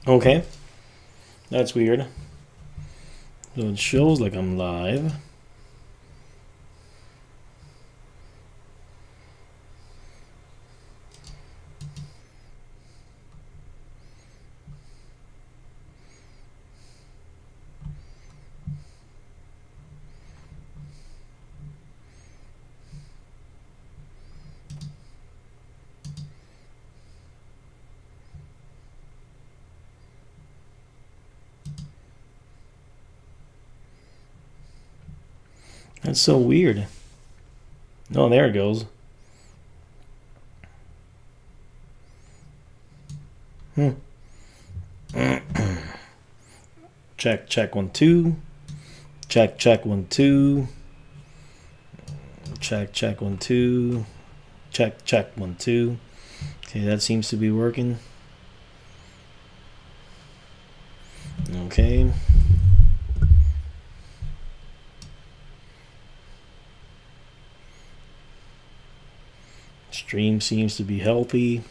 Okay, that's weird. So it shows like I'm live. That's so weird. Oh, there it goes. Hmm. Check, check, 1, 2. Check, check, 1, 2. Check, check, 1, 2. Check, check, 1, 2. Okay, that seems to be working. Okay. Stream seems to be healthy.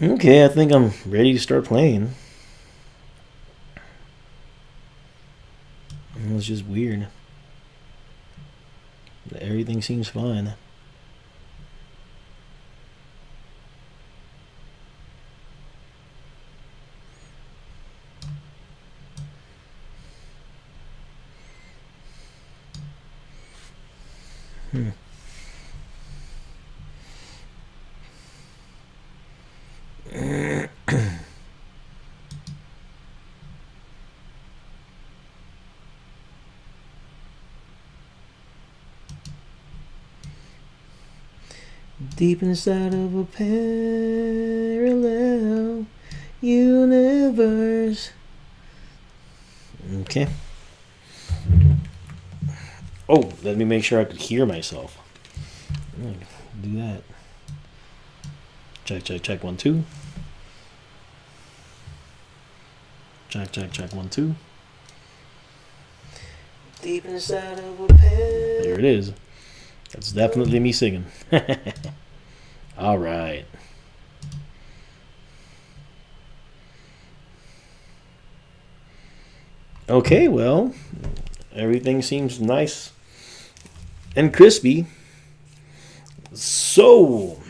Okay, I think I'm ready to start playing. It's just weird. Everything seems fine. Hmm. Deep inside of a parallel universe. Okay. Oh, let me make sure I could hear myself. Do that. Check, check, check, 1, 2. Check, check, check, 1, 2. Deep inside of a parallel. There it is. That's definitely me singing. All right. Okay, well, everything seems nice and crispy. So,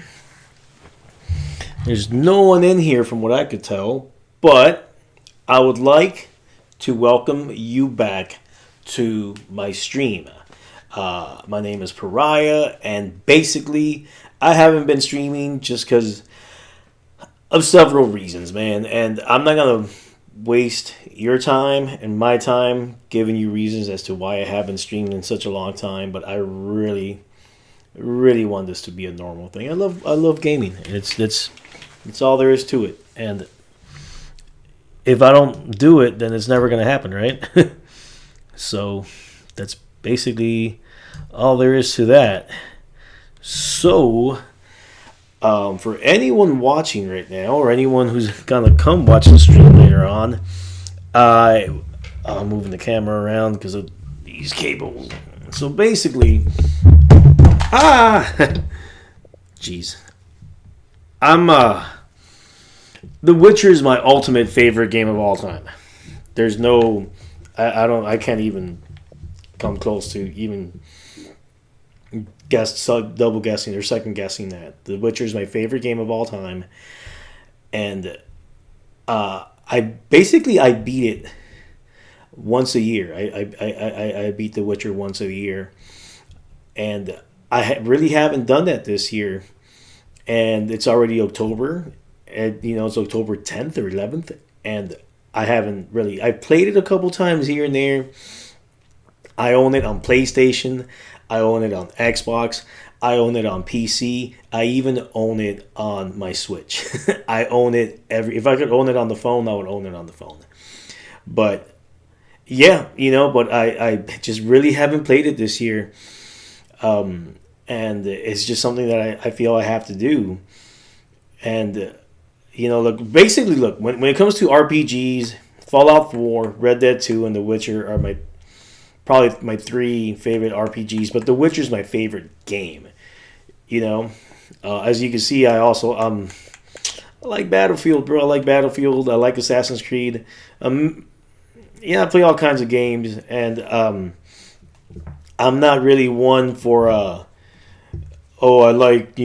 there's no one in here from what I could tell, but I would like to welcome you back to my stream. My name is Pariah, and basically, I haven't been streaming just because of several reasons, man. And I'm not gonna waste your time and my time giving you reasons as to why I haven't streamed in such a long time. But I really, really want this to be a normal thing. I love gaming. It's all there is to it. And if I don't do it, then it's never gonna happen, right? So that's basically all there is to that. So, for anyone watching right now, or anyone who's gonna come watch the stream later on, I'm moving the camera around because of these cables. So basically, jeez, I'm The Witcher is my ultimate favorite game of all time. There's no, I can't even come close to even double guessing or second guessing that. The Witcher is my favorite game of all time, and I beat it once a year. I beat The Witcher once a year, and really haven't done that this year. And it's already October, and it's October 10th or 11th, and I haven't really. I played it a couple times here and there. I own it on PlayStation. I own it on Xbox. I own it on PC. I even own it on my Switch. I own it if I could own it on the phone, I would own it on the phone. But yeah, but I just really haven't played it this year. And it's just something that I feel I have to do. And look, basically, look, when it comes to RPGs, Fallout 4, Red Dead 2, and The Witcher are probably my three favorite RPGs, but The Witcher is my favorite game. You know, as you can see, I also I like Battlefield, bro. I like Battlefield. I like Assassin's Creed. I play all kinds of games, and I'm not really one for I like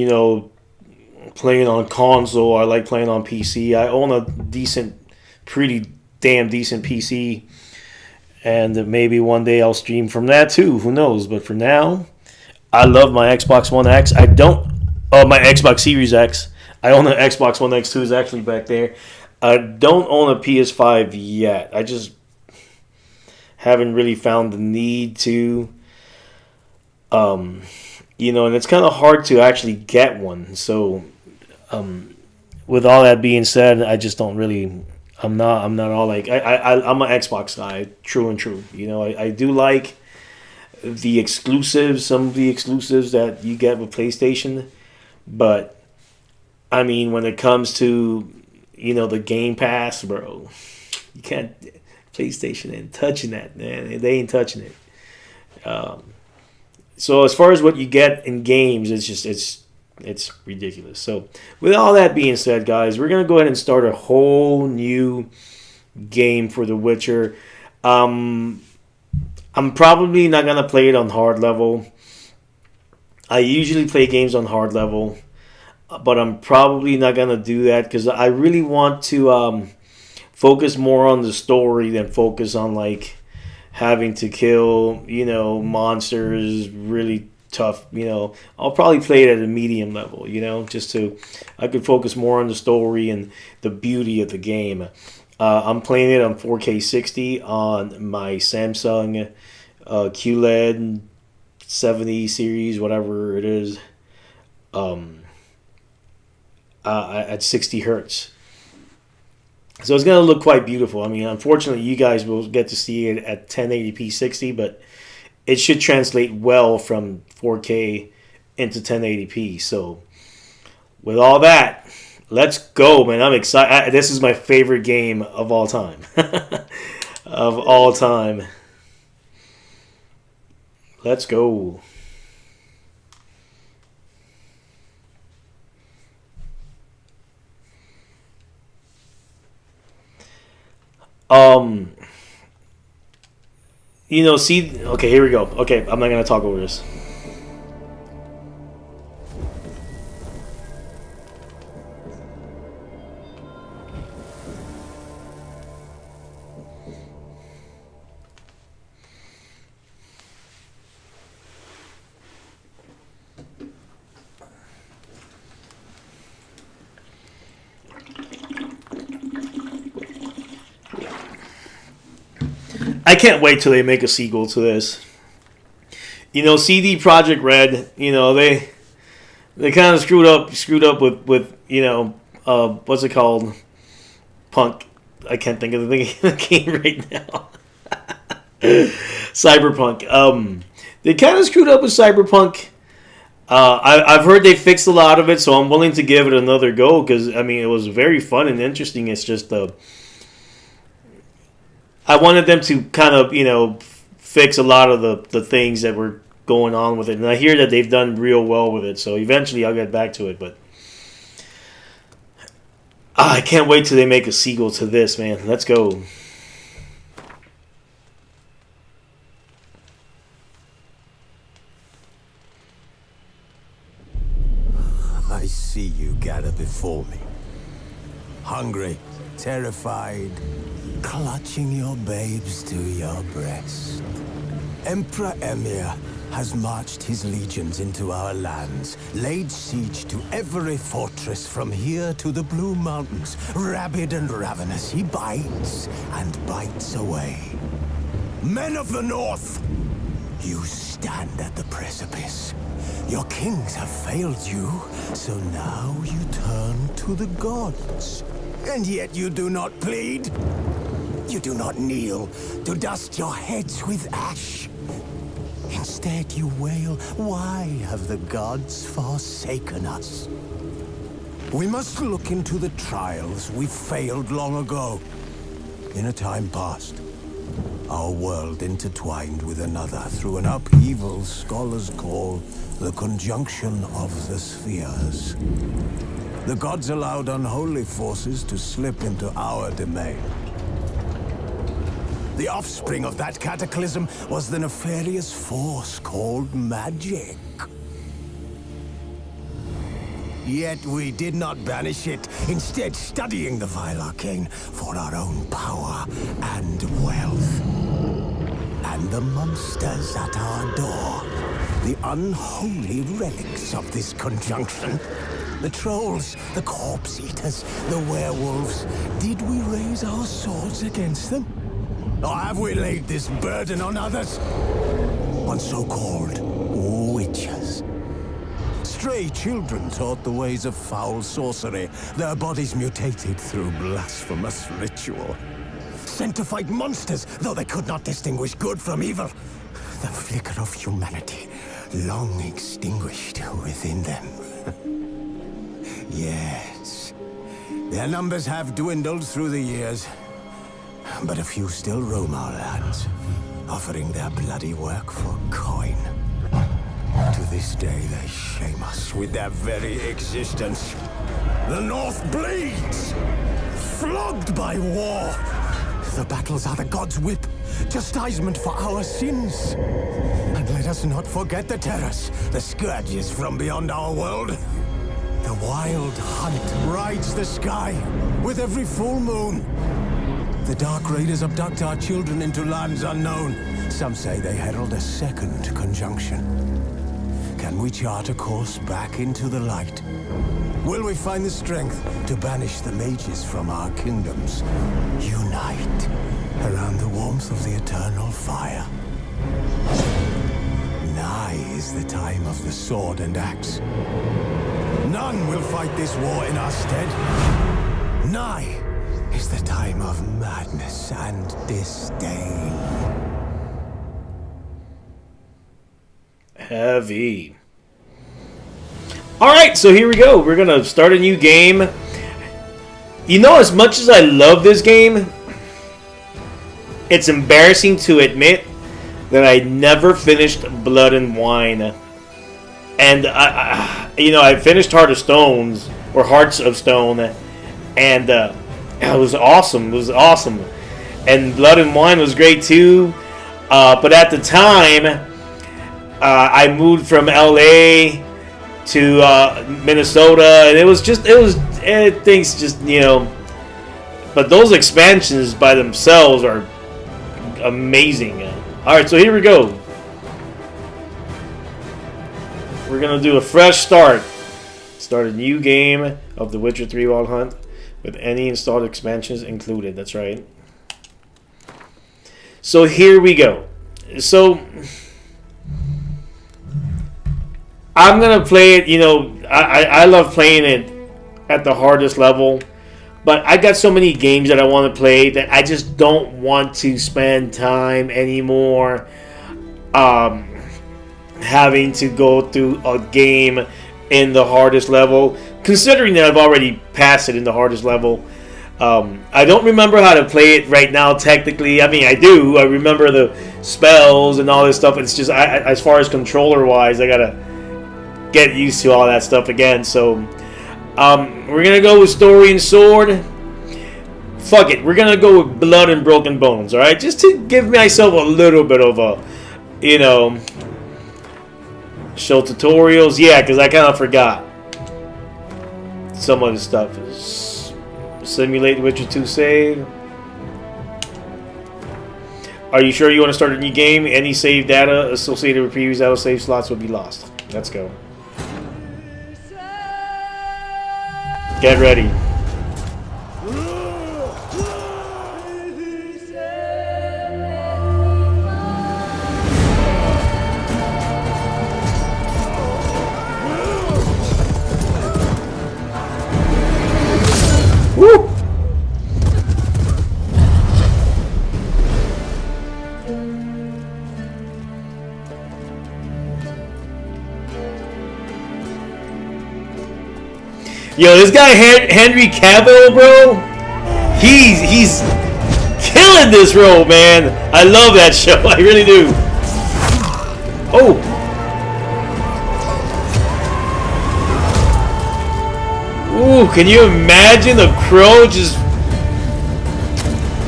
playing on console. I like playing on PC. I own a pretty damn decent PC, and maybe one day I'll stream from that too. Who knows? But for now, I love my Xbox One X. I don't. Oh, my Xbox Series X. I own an Xbox One X2. Is actually back there. I don't own a PS5 yet. I just haven't really found the need to. And it's kind of hard to actually get one. So, with all that being said, I just don't really. I'm not all like I'm an Xbox guy, true and true. I do like the exclusives, some of the exclusives that you get with PlayStation, but I mean when it comes to the Game Pass, bro, you can't. PlayStation ain't touching that, man. They ain't touching it. So as far as what you get in games, it's ridiculous. So with all that being said, guys, we're gonna go ahead and start a whole new game for The Witcher. I'm probably not gonna play it on hard level. I usually play games on hard level, but I'm probably not gonna do that because I really want to focus more on the story than focus on like having to kill monsters really tough. I'll probably play it at a medium level. I could focus more on the story and the beauty of the game. I'm playing it on 4K 60 on my Samsung QLED 70 series, whatever it is, at 60 hertz. So it's going to look quite beautiful. I mean, unfortunately, you guys will get to see it at 1080p 60, but it should translate well from 4K into 1080p. So with all that, let's go, man. I'm excited. This is my favorite game of all time. Of all time. Let's go. See, okay, here we go. Okay, I'm not going to talk over this. I can't wait till they make a sequel to this. CD Projekt Red. They kind of screwed up with what's it called? Punk. I can't think of the game right now. Cyberpunk. They kind of screwed up with Cyberpunk. I've heard they fixed a lot of it, so I'm willing to give it another go because it was very fun and interesting. It's just I wanted them to kind of, fix a lot of the things that were going on with it. And I hear that they've done real well with it. So eventually I'll get back to it. But I can't wait till they make a sequel to this, man. Let's go. I see you gather before me. Hungry, terrified, clutching your babes to your breast. Emperor Emir has marched his legions into our lands, laid siege to every fortress from here to the Blue Mountains. Rabid and ravenous, he bites and bites away. Men of the North, you stand at the precipice. Your kings have failed you, so now you turn to the gods. And yet you do not plead. You do not kneel to dust your heads with ash. Instead you wail, why have the gods forsaken us? We must look into the trials we failed long ago. In a time past, our world intertwined with another through an upheaval scholars call the conjunction of the spheres. The gods allowed unholy forces to slip into our domain. The offspring of that cataclysm was the nefarious force called magic. Yet we did not banish it, instead studying the vile arcane for our own power and wealth. And the monsters at our door, the unholy relics of this conjunction. The trolls, the corpse eaters, the werewolves. Did we raise our swords against them? Or have we laid this burden on others? On so-called witches. Stray children taught the ways of foul sorcery, their bodies mutated through blasphemous ritual. Sent to fight monsters, though they could not distinguish good from evil. The flicker of humanity, long extinguished within them. Yes, their numbers have dwindled through the years, but a few still roam our lands, offering their bloody work for coin. To this day, they shame us with their very existence. The North bleeds, flogged by war. The battles are the gods' whip, chastisement for our sins. And let us not forget the terrors, the scourges from beyond our world. The wild hunt rides the sky with every full moon. The Dark Raiders abduct our children into lands unknown. Some say they herald a second conjunction. Can we chart a course back into the light? Will we find the strength to banish the mages from our kingdoms? Unite around the warmth of the eternal fire. Nigh is the time of the sword and axe. None will fight this war in our stead. Nigh is the time of madness and disdain. Heavy. Alright, so here we go. We're going to start a new game. You know, as much as I love this game, it's embarrassing to admit that I never finished Blood and Wine. And, I finished Heart of Stones, or Hearts of Stone, and it was awesome. It was awesome. And Blood and Wine was great too. But at the time, I moved from LA to Minnesota, and things just, but those expansions by themselves are amazing. Alright, so here we go. We're going to do a fresh start. Start a new game of The Witcher 3 Wild Hunt with any installed expansions included. That's right. So here we go. So I'm going to play it, I love playing it at the hardest level. But I got so many games that I want to play that I just don't want to spend time anymore having to go through a game in the hardest level, considering that I've already passed it in the hardest level. I don't remember how to play it right now technically. I mean, I do. I remember the spells and all this stuff. It's just, as far as controller-wise, I got to get used to all that stuff again. So, we're going to go with Story and Sword. Fuck it. We're going to go with Blood and Broken Bones, alright? Just to give myself a little bit of a, show tutorials. Yeah, because I kind of forgot some of the stuff. Simulate Witcher 2 save. Are you sure you want to start a new game? Any save data associated with previous autosave slots will be lost. Let's go. Get ready. Woo! Yo, this guy Henry Cavill, bro. He's killing this role, man. I love that show. I really do. Oh. Ooh, can you imagine a crow just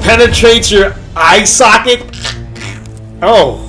penetrates your eye socket? Oh.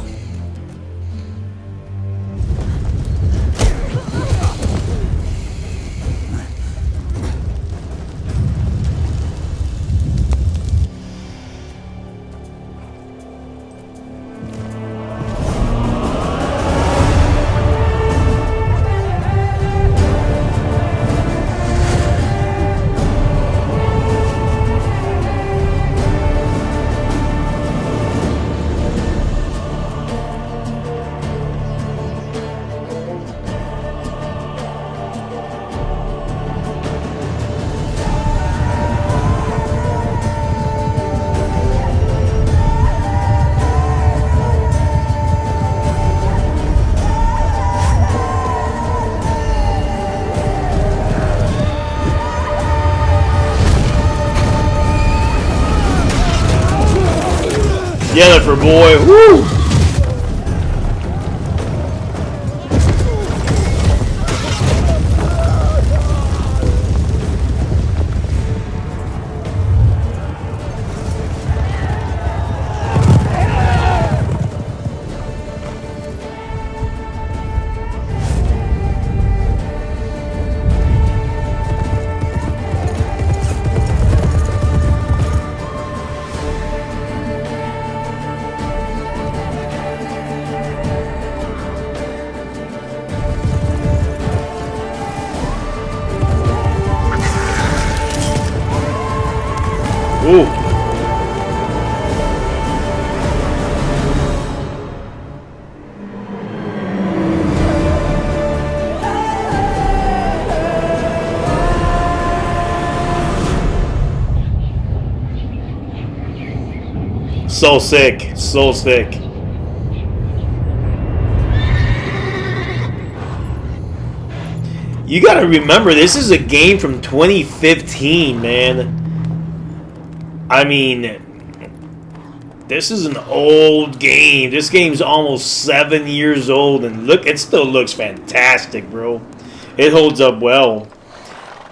Jennifer, boy. Woo! Ooh. So sick. So sick. You gotta remember, this is a game from 2015, man. I mean, this is an old game. This game's almost 7 years old, and look, it still looks fantastic, bro. It holds up well.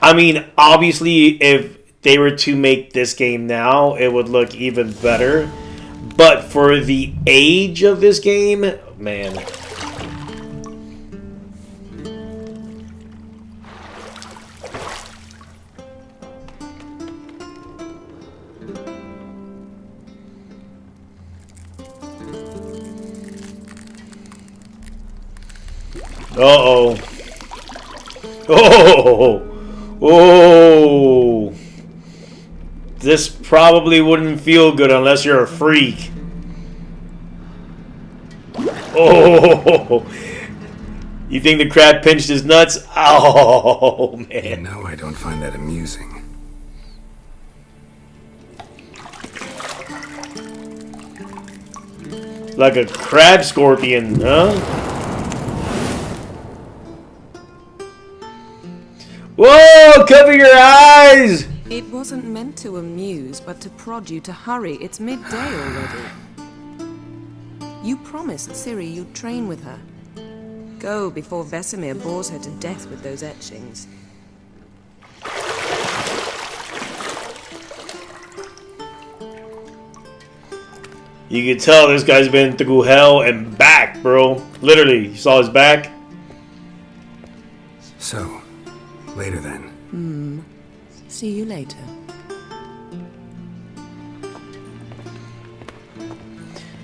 I mean, obviously, if they were to make this game now, it would look even better. But for the age of this game, man. Uh-oh. Oh. Oh. This probably wouldn't feel good unless you're a freak. Oh. You think the crab pinched his nuts? Oh, man. No, I don't find that amusing. Like a crab scorpion, huh? Whoa! Cover your eyes! It wasn't meant to amuse, but to prod you to hurry. It's midday already. You promised Siri you'd train with her. Go before Vesemir bores her to death with those etchings. You can tell this guy's been through hell and back, bro. Literally, you saw his back? So, later then. See you later.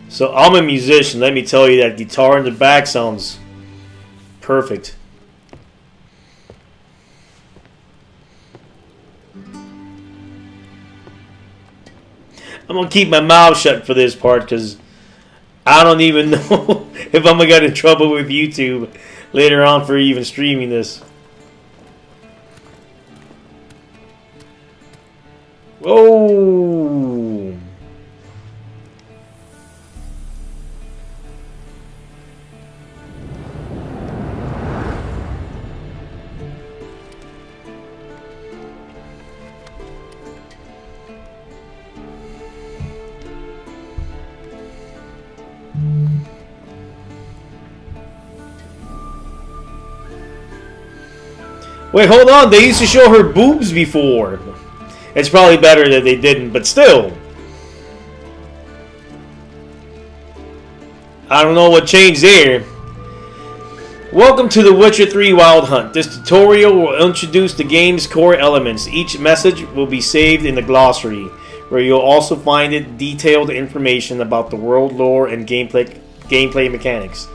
So I'm a musician. Let me tell you, that guitar in the back sounds perfect. I'm gonna keep my mouth shut for this part because I don't even know if I'm gonna get in trouble with YouTube later on for even streaming this. Oh. Wait, hold on. They used to show her boobs before. It's probably better that they didn't, but still. I don't know what changed there. Welcome to The Witcher 3 Wild Hunt. This tutorial will introduce the game's core elements. Each message will be saved in the glossary, where you'll also find detailed information about the world lore and gameplay mechanics.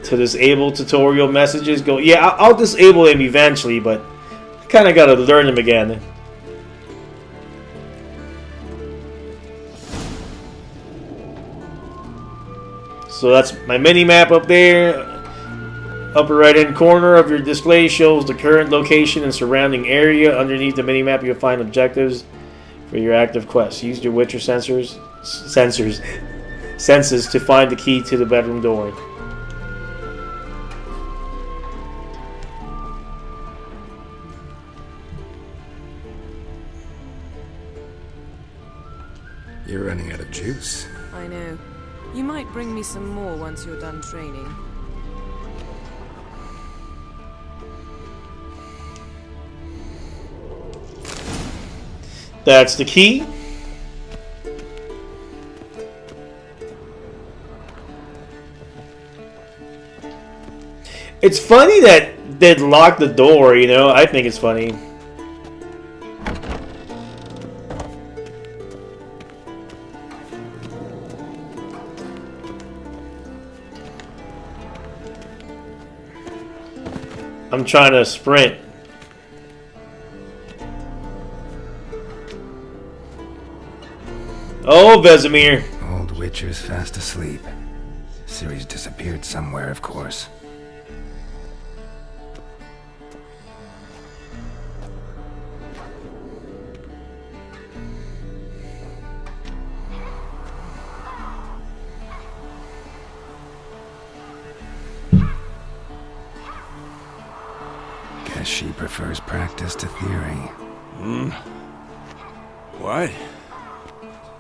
To disable tutorial messages, go... Yeah, I'll disable them eventually, but I kind of got to learn them again. So that's my mini-map up there. Upper right-hand corner of your display shows the current location and surrounding area. Underneath the mini-map, you'll find objectives for your active quests. Use your Witcher senses to find the key to the bedroom door. You're running out of juice. I know. You might bring me some more once you're done training. That's the key. It's funny that they'd lock the door, you know? I think it's funny. I'm trying to sprint. Oh, Vesemir. Old Witcher's fast asleep. Ciri's disappeared somewhere, of course. Guess she prefers practice to theory. What?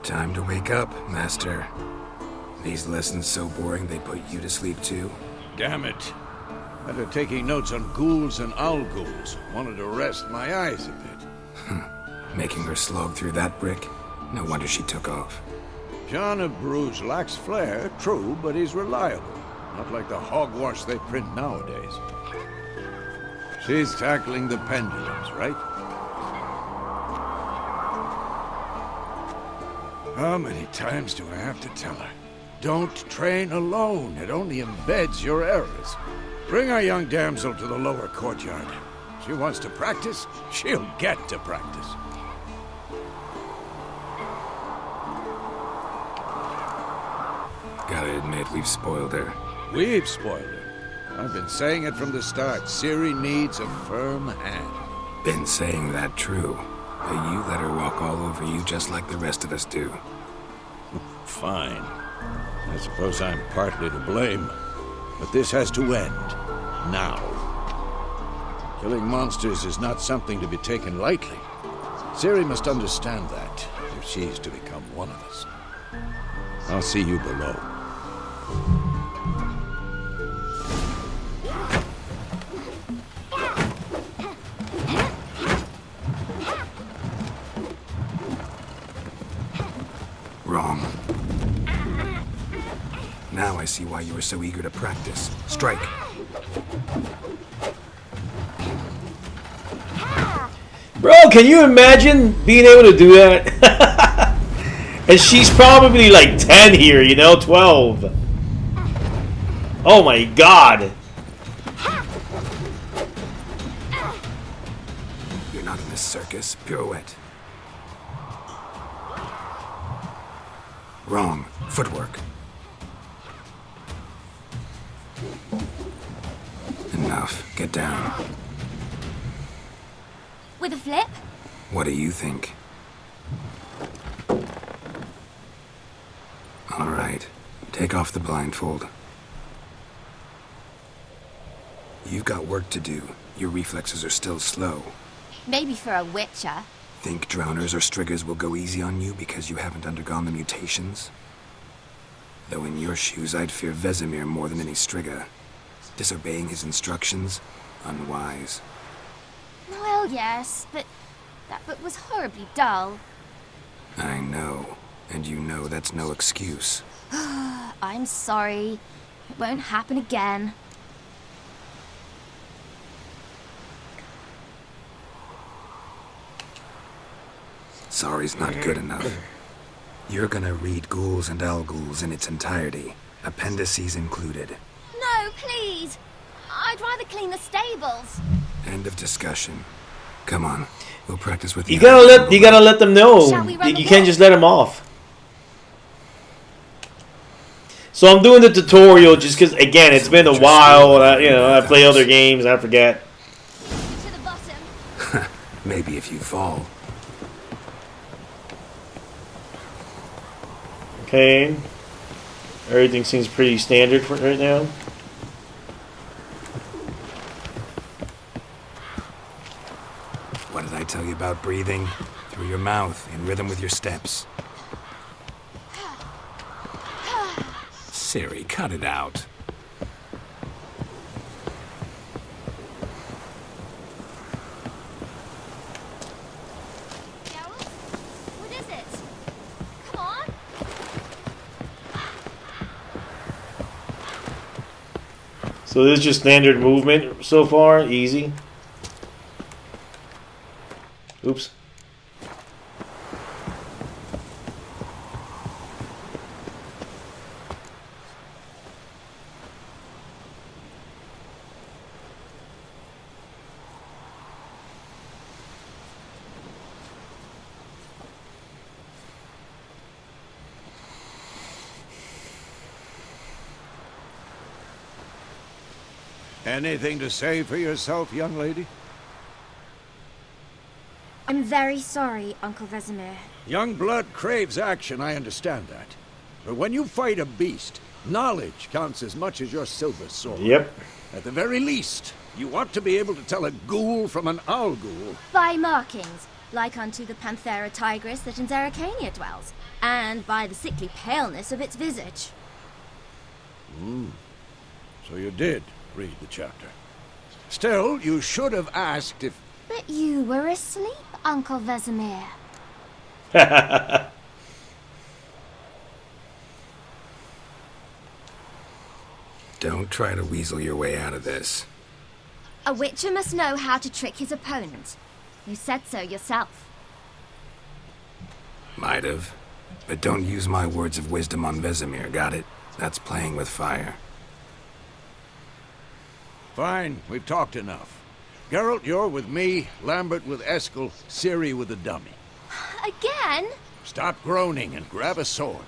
Time to wake up, Master. These lessons so boring they put you to sleep too. Damn it. After taking notes on ghouls and owl ghouls, wanted to rest my eyes a bit. Making her slog through that brick? No wonder she took off. John of Bruges lacks flair, true, but he's reliable. Not like the hogwash they print nowadays. She's tackling the pendulums, right? How many times do I have to tell her? Don't train alone. It only embeds your errors. Bring our young damsel to the lower courtyard. She wants to practice, she'll get to practice. Gotta admit, we've spoiled her. We've spoiled her. I've been saying it from the start. Siri needs a firm hand. Been saying that true. But you let her walk all over you just like the rest of us do. Fine. I suppose I'm partly to blame. But this has to end. Now. Killing monsters is not something to be taken lightly. Siri must understand that, if she's to become one of us. I'll see you below. Wrong. Now I see why you were so eager to practice. Strike. Bro, can you imagine being able to do that? And she's probably like 10 here, you know, 12. Oh my god. You're not in this circus. Pirouette. Wrong. Footwork. Enough. Get down. With a flip? What do you think? All right. Take off the blindfold. You've got work to do. Your reflexes are still slow. Maybe for a witcher. Think drowners or striggers will go easy on you because you haven't undergone the mutations? Though in your shoes, I'd fear Vesemir more than any strigger. Disobeying his instructions? Unwise. Well, yes, but that book was horribly dull. I know. And you know that's no excuse. I'm sorry. It won't happen again. Sorry's not good enough. You're gonna read Ghouls and Al-Ghouls in its entirety, appendices included. No, please! I'd rather clean the stables. End of discussion. Come on, we'll practice with You gotta let them know. Shall we run You the can't walk? just let them off. So I'm doing the tutorial just because, again, it's been a while. And I play other games and I forget. To the bottom. Maybe if you fall. Okay. Everything seems pretty standard for right now. What did I tell you about breathing? Through your mouth, in rhythm with your steps. Siri, cut it out. Geralt? What is it? Come on. So this is just standard movement so far. Easy. Oops. Anything to say for yourself, young lady? I'm very sorry, Uncle Vesemir. Young blood craves action, I understand that. But when you fight a beast, knowledge counts as much as your silver sword. Yep. At the very least, you ought to be able to tell a ghoul from an owl-ghoul. By markings, like unto the Panthera tigris that in Zeracania dwells, and by the sickly paleness of its visage. So you did read the chapter. Still, you should have asked if... But you were asleep, Uncle Vesemir. Don't try to weasel your way out of this. A witcher must know how to trick his opponent. You said so yourself. Might have. But don't use my words of wisdom on Vesemir, got it? That's playing with fire. Fine, we've talked enough. Geralt, you're with me, Lambert with Eskel, Siri with the dummy. Again? Stop groaning and grab a sword.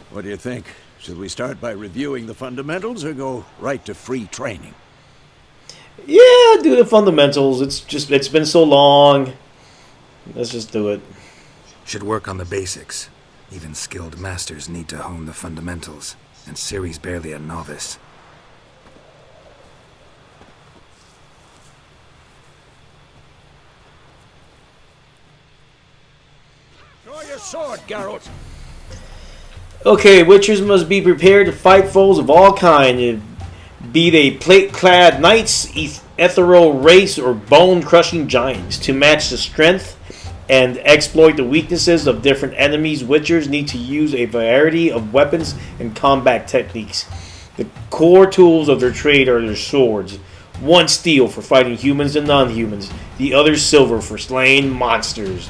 What do you think? Should we start by reviewing the fundamentals or go right to free training? Yeah, do the fundamentals. It's been so long. Let's just do it. Should work on the basics. Even skilled masters need to hone the fundamentals, and Ciri's barely a novice. Draw your sword, Geralt! Okay, witchers must be prepared to fight foes of all kinds, be they plate-clad knights, ethereal race, or bone-crushing giants. To match the strength and exploit the weaknesses of different enemies, witchers need to use a variety of weapons and combat techniques. The core tools of their trade are their swords. One steel for fighting humans and non-humans, the other silver for slaying monsters.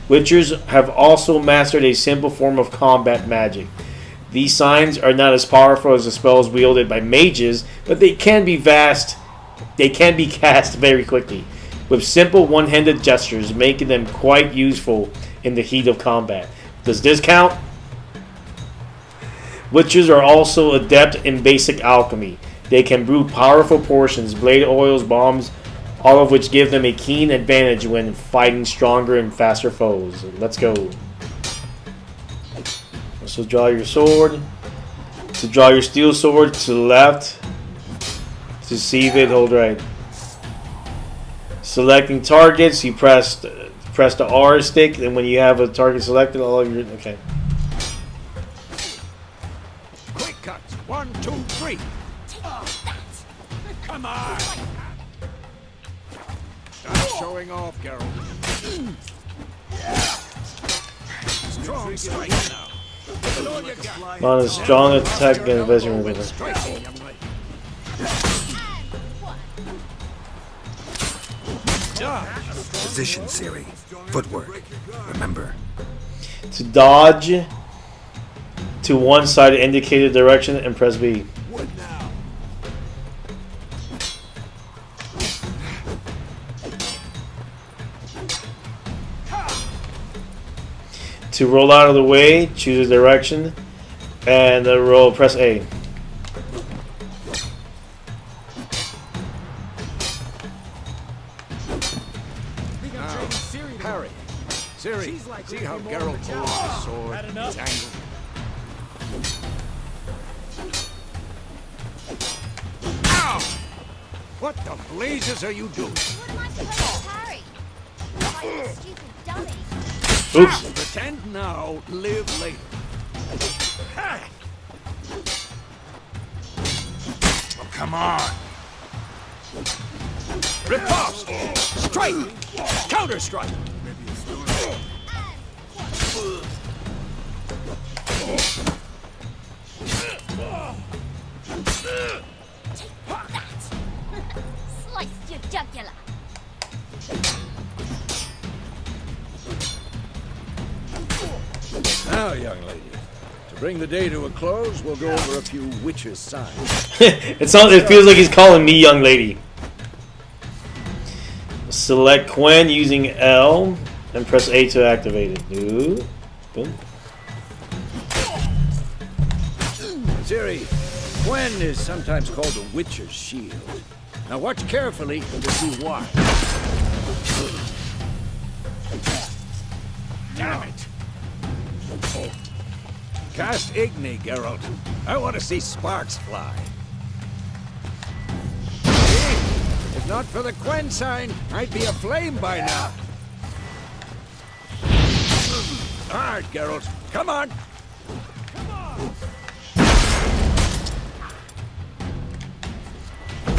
Witchers have also mastered a simple form of combat magic. These signs are not as powerful as the spells wielded by mages, but they can be vast. They can be cast very quickly, with simple one-handed gestures, making them quite useful in the heat of combat. Does this count? Witches are also adept in basic alchemy. They can brew powerful potions, blade oils, bombs, all of which give them a keen advantage when fighting stronger and faster foes. Let's go. So draw your sword. To draw your steel sword, to the left. To seize it, hold right. Selecting targets, you press the R stick, and when you have a target selected, all of your... Okay. Quick cuts! 1, 2, 3! Come on! Stop showing off, Geralt. Strong strike now. Give it all you got. On a strong attack against veteran with Strike, young lady. Dodge. Position, Siri. Footwork. Remember. to dodge to one side indicated direction and press B. What now? To roll out of the way, choose a direction, and roll. Press A. Harry. Siri, see how Geralt holds his sword? It's angled. Ow! What the blazes are you doing? What am I supposed to parry? Like a stupid dummy. Oops. Pretend now, live later. Oh, come on. Riposte! Strike! Counter strike! Sliced your jugular. Now, young lady, to bring the day to a close, we'll go over a few witches' signs. It feels like he's calling me young lady. Select Quen using L and press A to activate it. Ooh. Boom. Siri, Quen is sometimes called a witcher's shield. Now watch carefully to see why. Damn it! Cast Igni, Geralt. I want to see sparks fly. See? If not for the Quen sign, I'd be aflame by now. Hard, Geralt. Come on!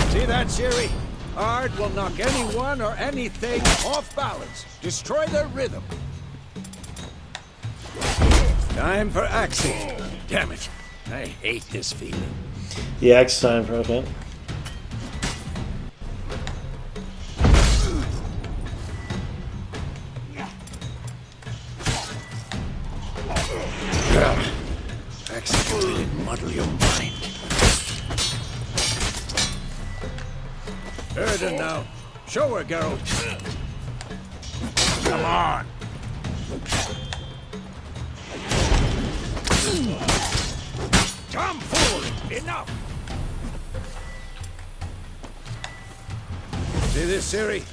See that, Siri? Ard will knock anyone or anything off balance. Destroy their rhythm. Time for axing. Damn it. I hate this feeling. Yeah, X time for okay. Axing will muddle your mind. Erden now. Show her, Geralt. Come on. Tomfoolery! Enough! See this, Siri?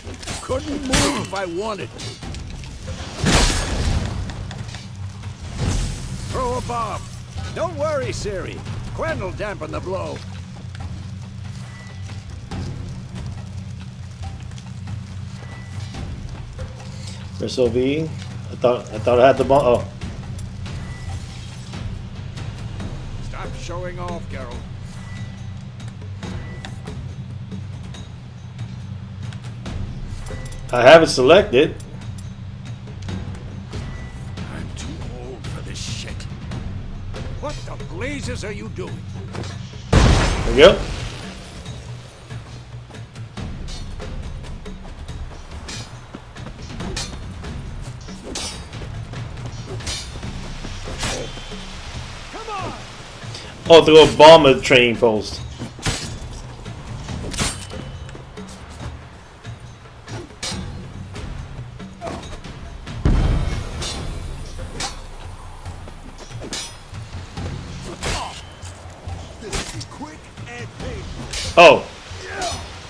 Couldn't move if I wanted to. Throw a bomb. Don't worry, Siri. Quen will dampen the blow. Press OV. I thought I had the bomb. Oh. Stop showing off, Geralt. I have it selected. I'm too old for this shit. What the blazes are you doing? There we go. Oh, throw a bomb at the training post. Oh,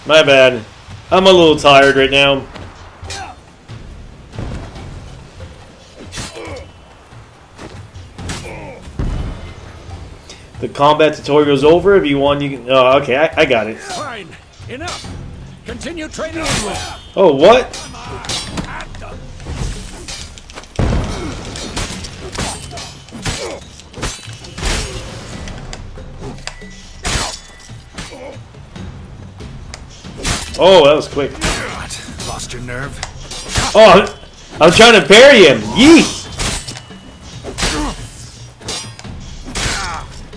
my bad. I'm a little tired right now. The combat tutorial's over. If you want, you can. Oh, okay, I got it. Fine. Enough. Continue training. Oh, what? Oh, that was quick. What? Lost your nerve? Oh, I'm trying to parry him. Yeesh.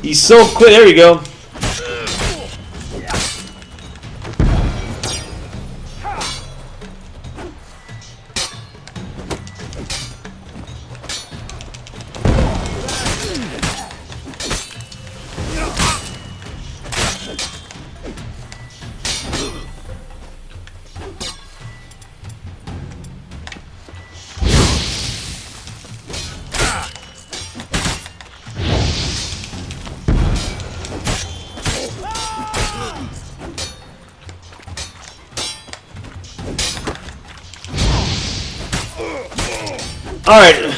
He's so quick. There we go. Alright.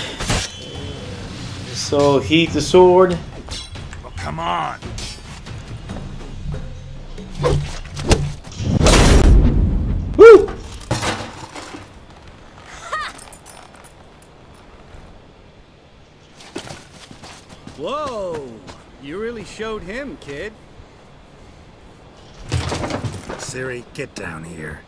So, heat the sword. Well, come on. Woo! Whoa! You really showed him, kid. Siri, get down here.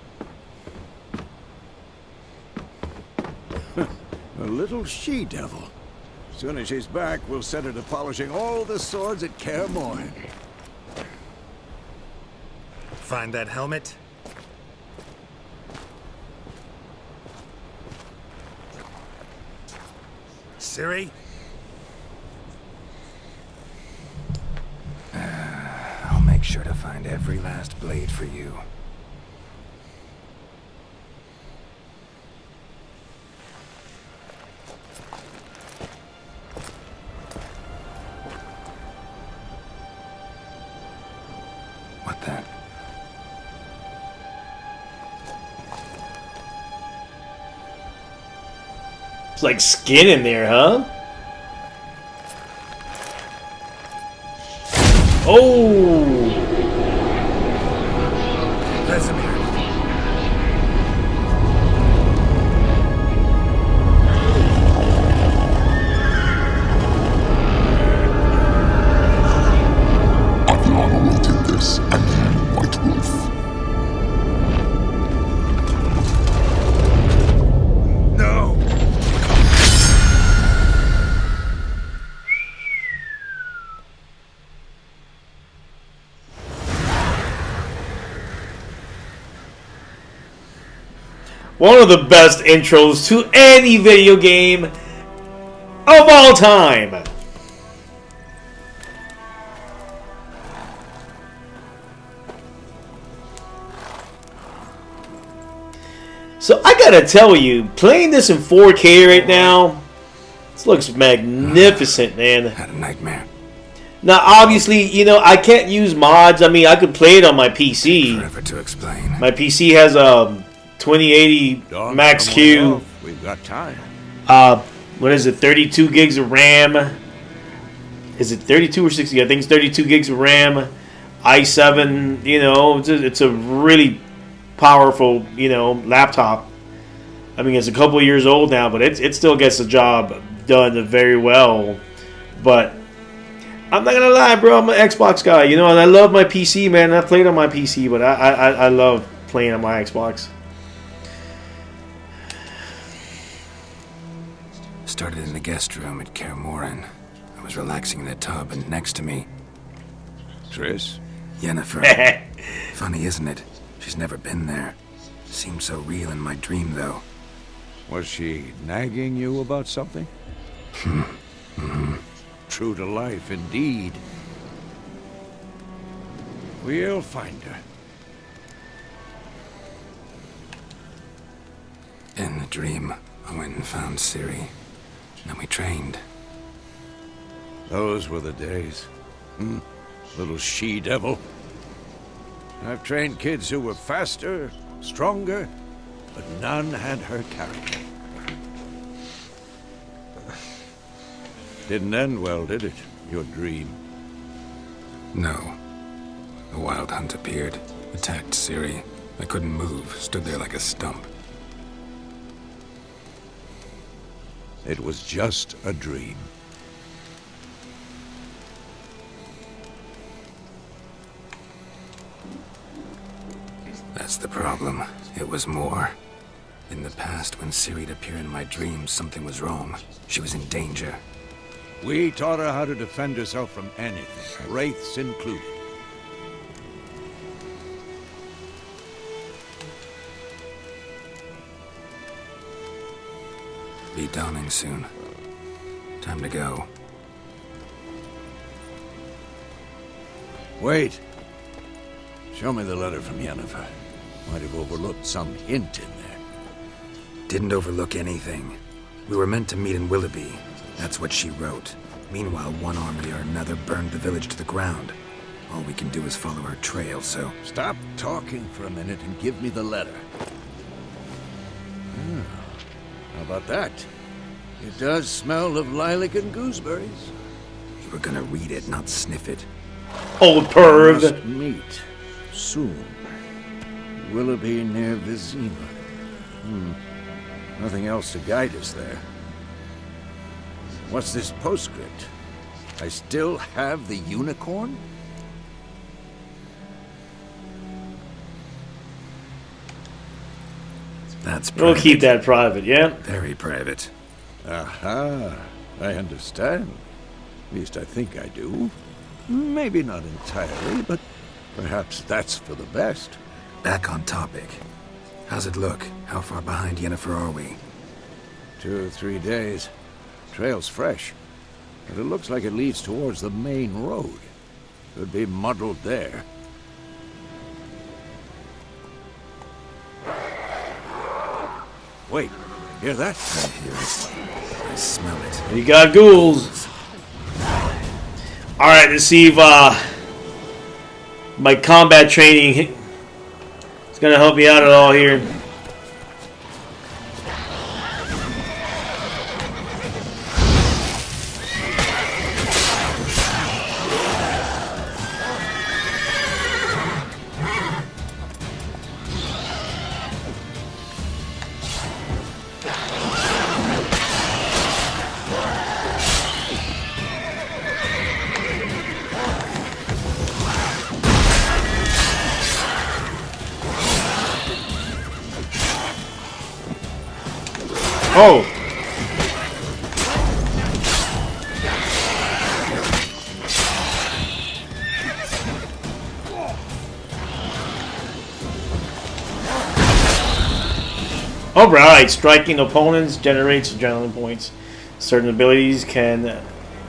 A little she-devil. As soon as she's back, we'll set her to polishing all the swords at Kaer Morhen. Find that helmet? Siri? I'll make sure to find every last blade for you. What then? It's like skin in there, huh? Oh! Vesemir. I've long awaited this, and you, White Wolf. No! One of the best intros to any video game of all time. So I gotta tell you, playing this in 4K right now, this looks magnificent, man. Had a nightmare. Now, obviously, you know, I can't use mods. I mean, I could play it on my PC. Forever to explain. My PC has a 2080 Dawn, Max come on Q. off. We've got time. What is it? 32 gigs of RAM. Is it 32 or 60? I think it's 32 gigs of RAM. i7. You know, it's a really powerful, you know, laptop. I mean, it's a couple of years old now, but it still gets the job done very well. But I'm not gonna lie, bro. I'm an Xbox guy, you know, and I love my PC, man. I've played on my PC, but I love playing on my Xbox. Started in the guest room at Kaer Morhen. I was relaxing in the tub, and next to me, Triss? Yennefer. Funny, isn't it? She's never been there. Seemed so real in my dream, though. Was she nagging you about something? True to life, indeed. We'll find her. In the dream, I went and found Siri. Then we trained. Those were the days. Little she-devil. I've trained kids who were faster, stronger, but none had her character. Didn't end well, did it? Your dream? No. The Wild Hunt appeared, attacked Siri. I couldn't move, stood there like a stump. It was just a dream. That's the problem. It was more. In the past, when Siri'd appear in my dreams, something was wrong. She was in danger. We taught her how to defend herself from anything, wraiths included. Be dawning soon. Time to go. Wait. Show me the letter from Yennefer. Might have overlooked some hint in there. Didn't overlook anything. We were meant to meet in Willoughby. That's what she wrote. Meanwhile, one army or another burned the village to the ground. All we can do is follow her trail, so... Stop talking for a minute and give me the letter. How about that? It does smell of lilac and gooseberries. You were gonna read it, not sniff it. Old perv. Must meet soon. Willoughby near Vizima. Nothing else to guide us there. What's this postscript? I still have the unicorn? That's private. We'll keep that private, yeah? Very private. Aha, I understand. At least I think I do. Maybe not entirely, but perhaps that's for the best. Back on topic. How's it look? How far behind Yennefer are we? 2 or 3 days. Trail's fresh, but it looks like it leads towards the main road. Could be muddled there. Wait, hear that? I hear it. I smell it. You got ghouls. Alright, let's see if my combat training is going to help me out at all here. Oh! Alright, striking opponents generates adrenaline points. Certain abilities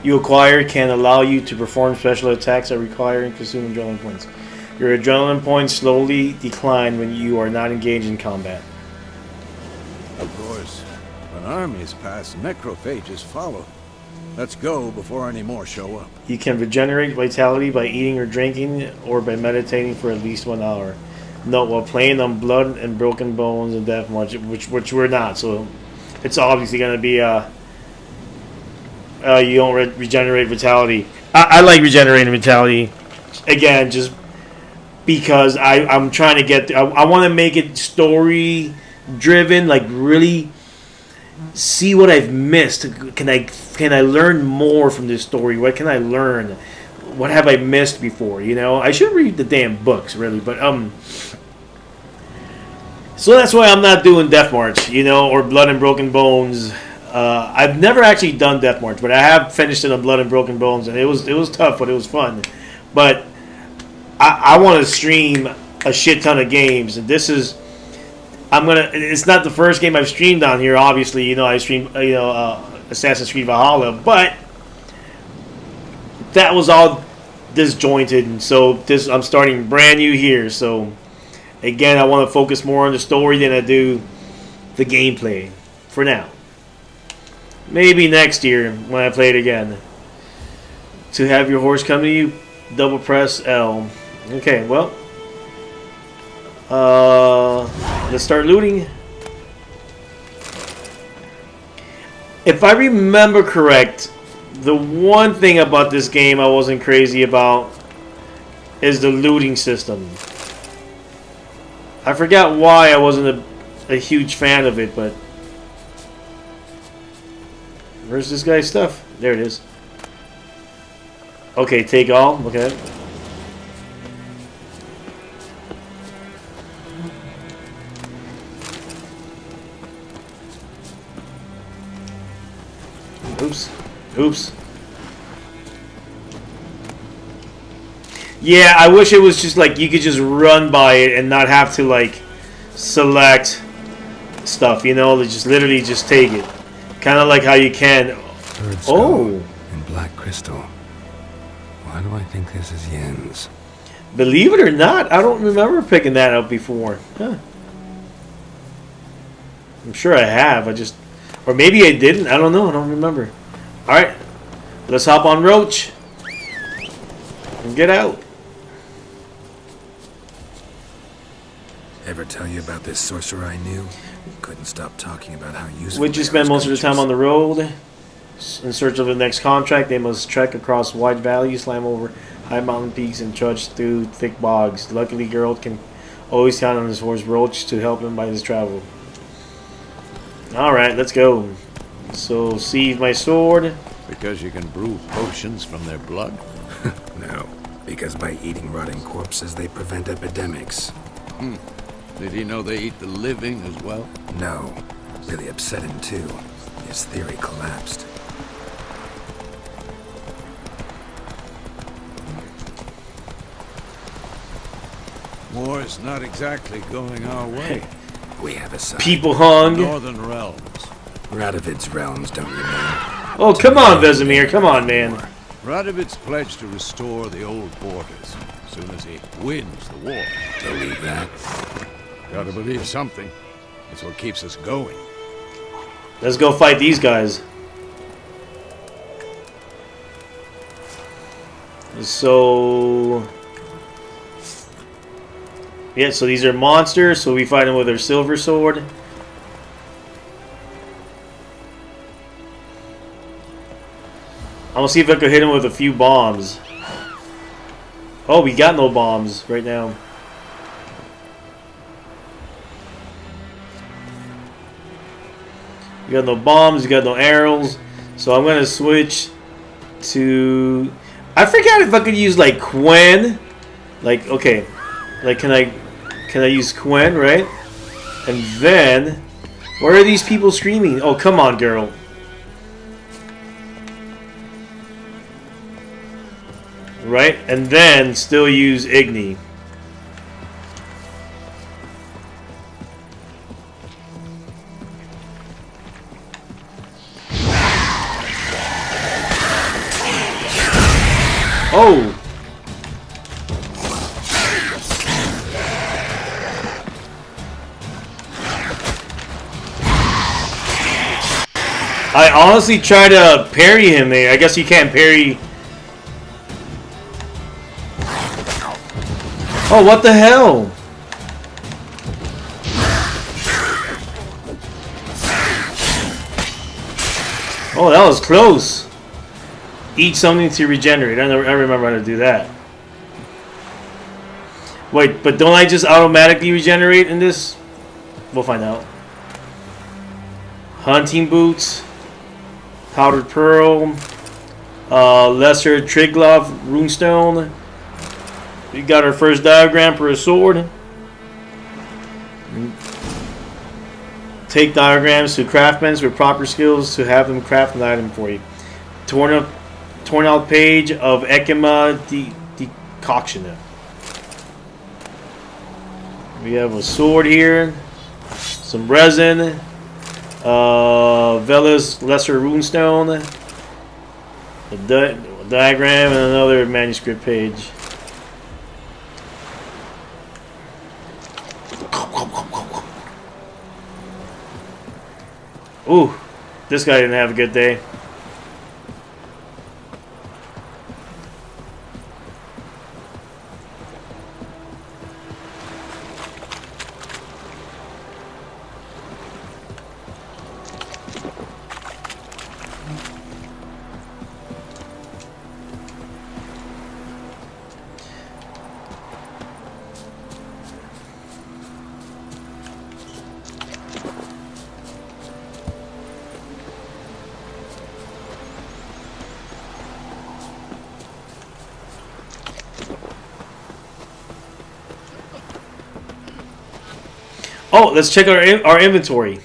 you acquire can allow you to perform special attacks that require and consume adrenaline points. Your adrenaline points slowly decline when you are not engaged in combat. Of course, when armies pass, necrophages follow. Let's go before any more show up. You can regenerate vitality by eating or drinking, or by meditating for at least 1 hour. Note, while playing on Blood and Broken Bones and Death March, which we're not, so it's obviously going to be you don't regenerate vitality. I like regenerating vitality, again, just because I'm trying to get... I want to make it story-driven, like really see what I've missed. Can I learn more from this story? What can I learn? What have I missed before? You know, I should read the damn books, really, but so that's why I'm not doing Death March, you know, or Blood and Broken Bones. I've never actually done Death March, but I have finished it on Blood and Broken Bones, and it was tough, but it was fun. But I want to stream a shit ton of games, and this is... It's not the first game I've streamed on here, obviously. You know, I streamed, Assassin's Creed Valhalla, but that was all disjointed, and so I'm starting brand new here. So again, I want to focus more on the story than I do the gameplay for now. Maybe next year when I play it again. To have your horse come to you, double press L. Okay, well, let's start looting. If I remember correct, the one thing about this game I wasn't crazy about is the looting system. I forgot why I wasn't a huge fan of it, but... Where's this guy's stuff? There it is. Okay, take all. Look at it. Oops. Yeah, I wish it was just like you could just run by it and not have to like select stuff, you know, just literally just take it. Kind of like how you can. Birdstone and black crystal. Why do I think this is Yen's? Believe it or not, I don't remember picking that up before. Huh. I'm sure I have. Or maybe I didn't. I don't know. I don't remember. All right, let's hop on Roach and get out. Ever tell you about this sorcerer I knew? Couldn't stop talking about how useful. Would you spend most of the time on the road in search of the next contract? They must trek across wide valleys, climb over high mountain peaks, and trudge through thick bogs. Luckily, Geralt can always count on his horse Roach to help him by his travel. Alright, let's go. So, sieve my sword. Because you can brew potions from their blood? No, because by eating rotting corpses, they prevent epidemics. Did he know they eat the living as well? No, really upset him too. His theory collapsed. War is not exactly going our way. We have a son. People hung. Northern realms. Radovid's realms, don't you know? Oh, come on, Vesemir. Come on, man. Radovid's pledged to restore the old borders as soon as he wins the war. Believe that? Gotta believe something. It's what keeps us going. Let's go fight these guys. So... yeah, so these are monsters, so we fight them with our silver sword. I'm gonna see if I can hit him with a few bombs. Oh, we got no bombs right now. We got no bombs, we got no arrows. So I'm gonna switch to... I forgot if I could use like Quen. Like, okay. Like, can I use Quen, right? And then... where are these people screaming? Oh, come on, girl. Right? And then still use Igni. Oh! I honestly try to parry him there. I guess you can't parry. Oh, what the hell? Oh, that was close. Eat something to regenerate. I remember how to do that. Wait, but don't I just automatically regenerate in this? We'll find out. Hunting boots. Powdered pearl. Lesser Triglav runestone. We got our first diagram for a sword. Take diagrams to craftsmen with proper skills to have them craft an item for you. Torn out page of Ekima decoction. We have a sword here, some resin, Velas Lesser Runestone, a diagram, and another manuscript page. Ooh, this guy didn't have a good day. Oh, let's check our inventory.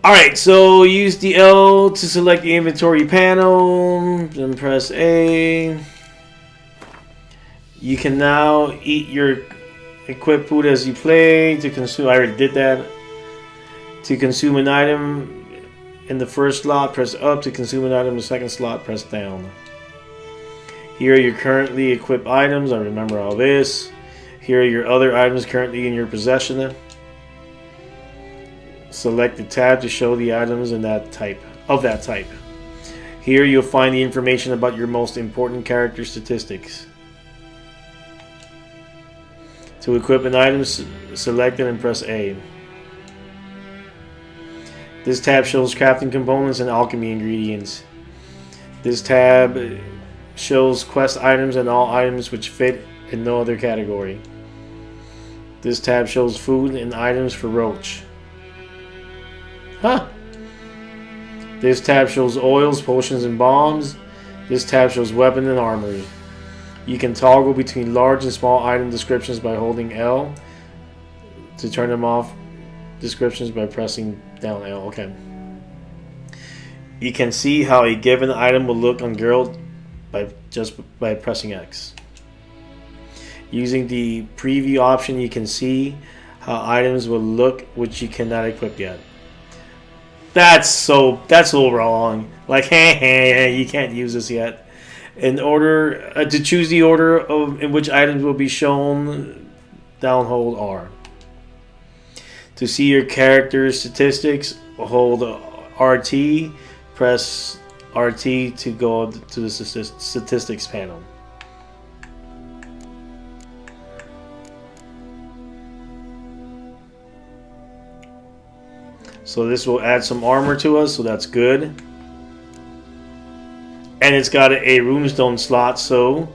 Alright, so use the L to select the inventory panel, then press A. You can now eat your equip food as you play to consume. I already did that. To consume an item in the first slot, press up. To consume an item in the second slot, press down. Here are your currently equipped items. I remember all this. Here are your other items currently in your possession. Select the tab to show the items in that type. Here you'll find the information about your most important character statistics. To equip an item, select it and press A. This tab shows crafting components and alchemy ingredients. This tab shows quest items and all items which fit in no other category. This tab shows food and items for Roach. Huh. This tab shows oils, potions, and bombs. This tab shows weapon and armor. You can toggle between large and small item descriptions by holding L. To turn them off, descriptions by pressing down L. Okay. You can see how a given item will look on girl by pressing X. Using the preview option, you can see how items will look which you cannot equip yet. That's so wrong. Like, hey, you can't use this yet. In order to choose the order in which items will be shown, down hold R. To see your character's statistics, hold RT. Press RT to go to the statistics panel. So this will add some armor to us, so that's good. And it's got a runestone slot, so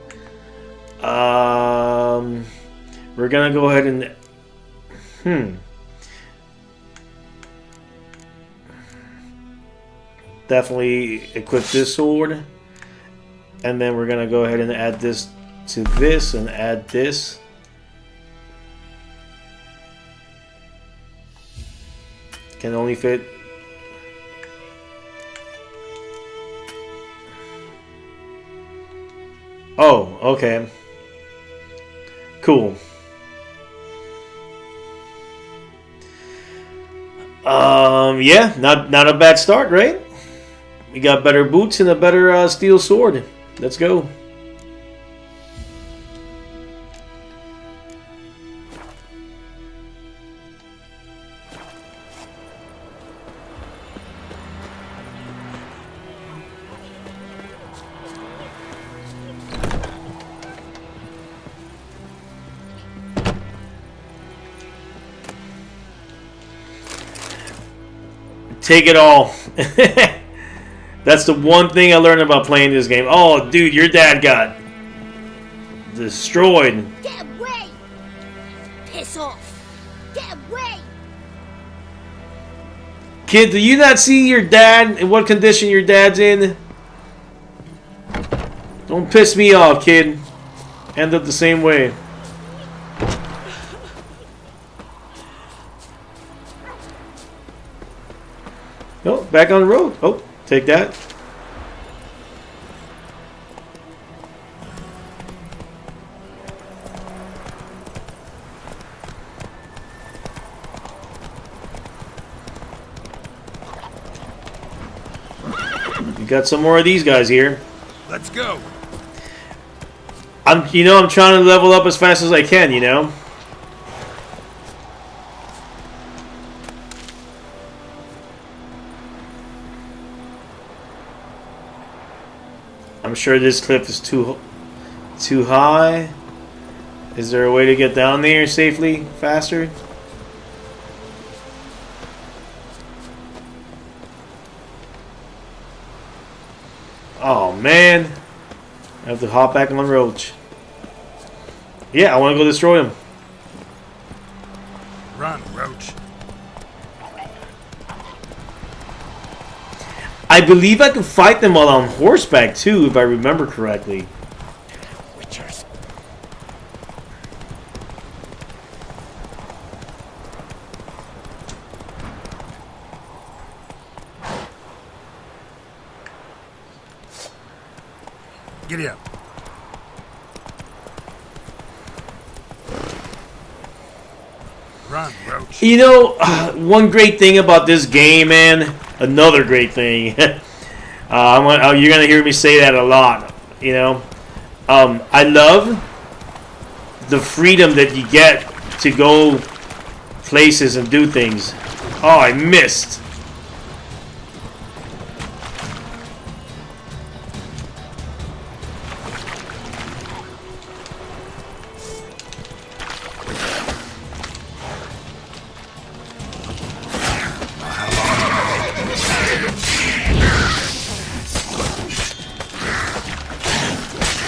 we're gonna go ahead and definitely equip this sword, and then we're gonna go ahead and add this to this and add this. Can only fit. Oh, okay. Cool. Yeah, not a bad start, right? We got better boots and a better steel sword. Let's go. Take it all. That's the one thing I learned about playing this game. Oh, dude, your dad got destroyed. Get away! Piss off! Get away! Kid, do you not see your dad and what condition your dad's in? Don't piss me off, kid. End up the same way. Oh, back on the road. Oh, take that. We got some more of these guys here. Let's go. I'm trying to level up as fast as I can, you know. I'm sure this cliff is too high. Is there a way to get down there safely, faster? Oh man, I have to hop back on Roach. Yeah, I want to go destroy him. Run, Roach. I believe I can fight them while on horseback too, if I remember correctly. Witchers. Giddy up. Run, Roach. You know, one great thing about this game, man. Another great thing. You're gonna hear me say that a lot. You know, I love the freedom that you get to go places and do things. Oh, I missed.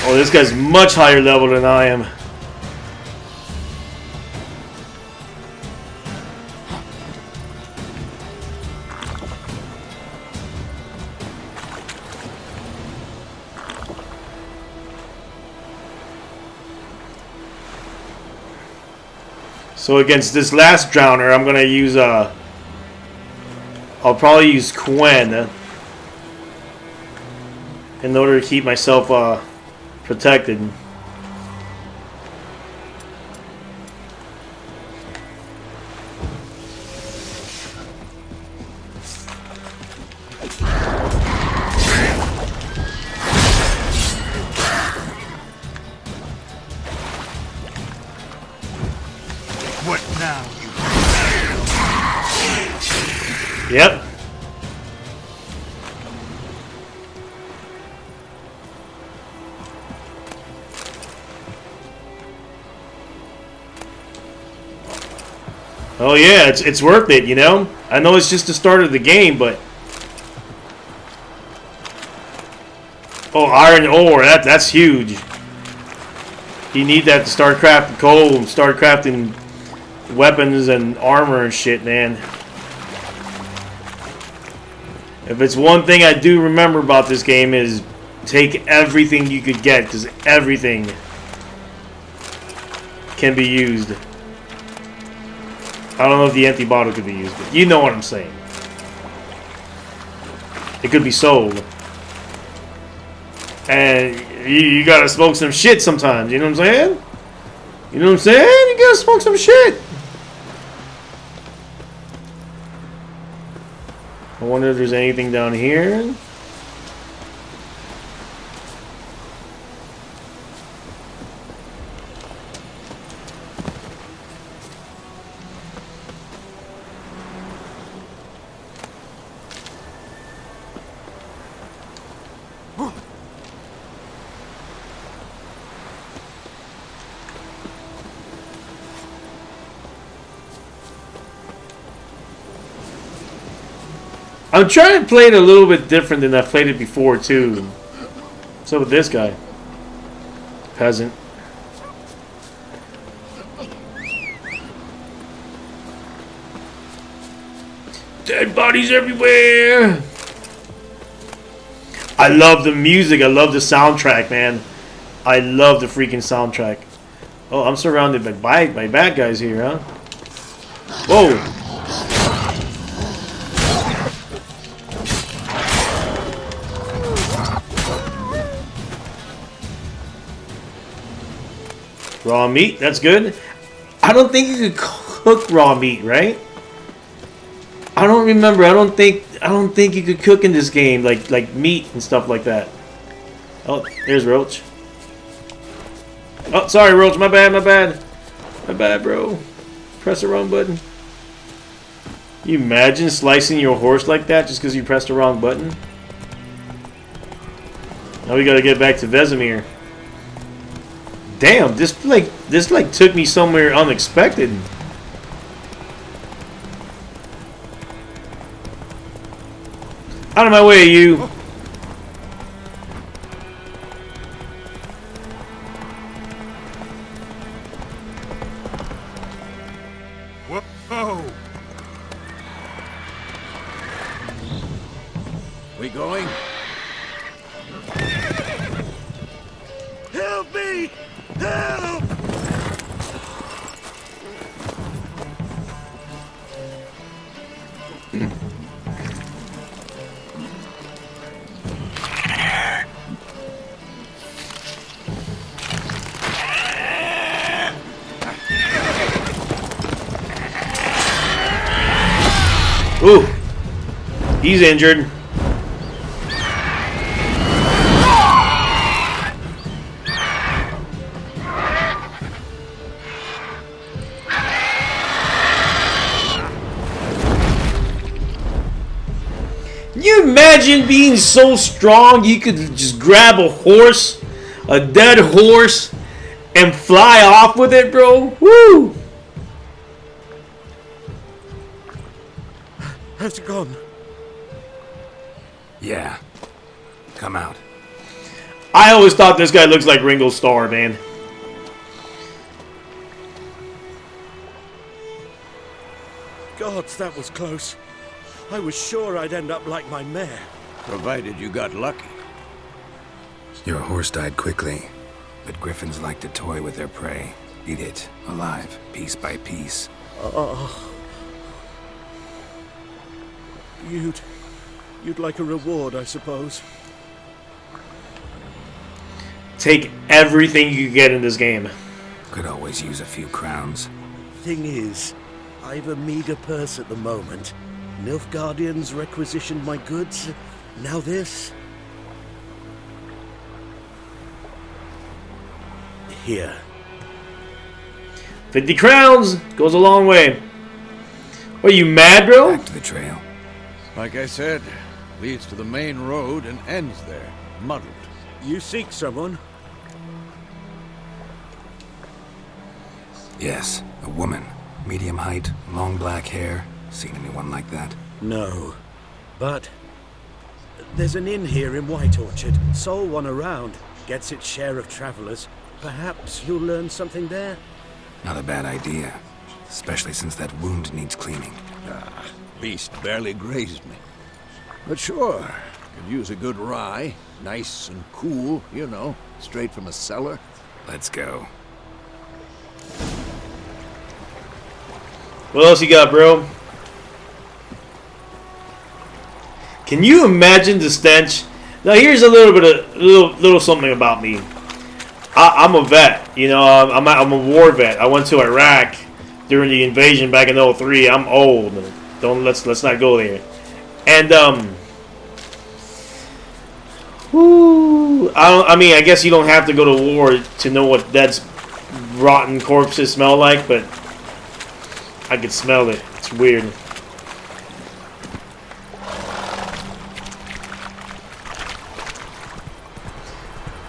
Oh, this guy's much higher level than I am. So against this last drowner, I'm gonna use I'll probably use Quen in order to keep myself protected. What now, you... Yep. Oh yeah, it's worth it, you know? I know it's just the start of the game, but... Oh, iron ore, that's huge. You need that to start crafting coal and start crafting weapons and armor and shit, man. If it's one thing I do remember about this game is take everything you could get, because everything can be used. I don't know if the empty bottle could be used, but you know what I'm saying. It could be sold. And you gotta smoke some shit sometimes, you know what I'm saying? You know what I'm saying? You gotta smoke some shit. I wonder if there's anything down here. I'm trying to play it a little bit different than I've played it before, too. What's up with this guy? Peasant. Dead bodies everywhere! I love the music. I love the soundtrack, man. I love the freaking soundtrack. Oh, I'm surrounded by bad guys here, huh? Whoa! Raw meat, that's good. I don't think you could cook raw meat, right? I don't remember. I don't think you could cook in this game like meat and stuff like that. Oh, there's Roach. Oh, sorry, Roach. My bad, bro. Press the wrong button. You imagine slicing your horse like that just because you pressed the wrong button? Now we gotta get back to Vesemir. Damn, this took me somewhere unexpected. Out of my way, you. Whoa! We going? Help me! Help! Ooh. He's injured. Can you imagine being so strong you could just grab a horse, a dead horse, and fly off with it, bro? Woo! How's it gone? Yeah. Come out. I always thought this guy looks like Ringo Starr, man. Gods, that was close. I was sure I'd end up like my mare. Provided you got lucky. Your horse died quickly, but griffins like to toy with their prey. Eat it, alive, piece by piece. Oh. You'd like a reward, I suppose. Take everything you can get in this game. Could always use a few crowns. Thing is, I've a meager purse at the moment. Nilfgaardians requisitioned my goods. Now this. Here. 50 crowns goes a long way. Are you mad, bro? Back to the trail. Like I said, leads to the main road and ends there, muddled. You seek someone? Yes, a woman. Medium height, long black hair. Seen anyone like that? No. But there's an inn here in White Orchard. Sole one around. Gets its share of travelers. Perhaps you'll learn something there? Not a bad idea. Especially since that wound needs cleaning. Ah, beast barely grazed me. But sure, could use a good rye. Nice and cool, you know, straight from a cellar. Let's go. What else you got, bro? Can you imagine the stench? Now here's a little bit of little something about me. I'm a vet, you know. I'm a war vet. I went to Iraq during the invasion back in '03. I'm old. Let's not go there. And I mean, I guess you don't have to go to war to know what dead, rotten corpses smell like, but I could smell it. It's weird.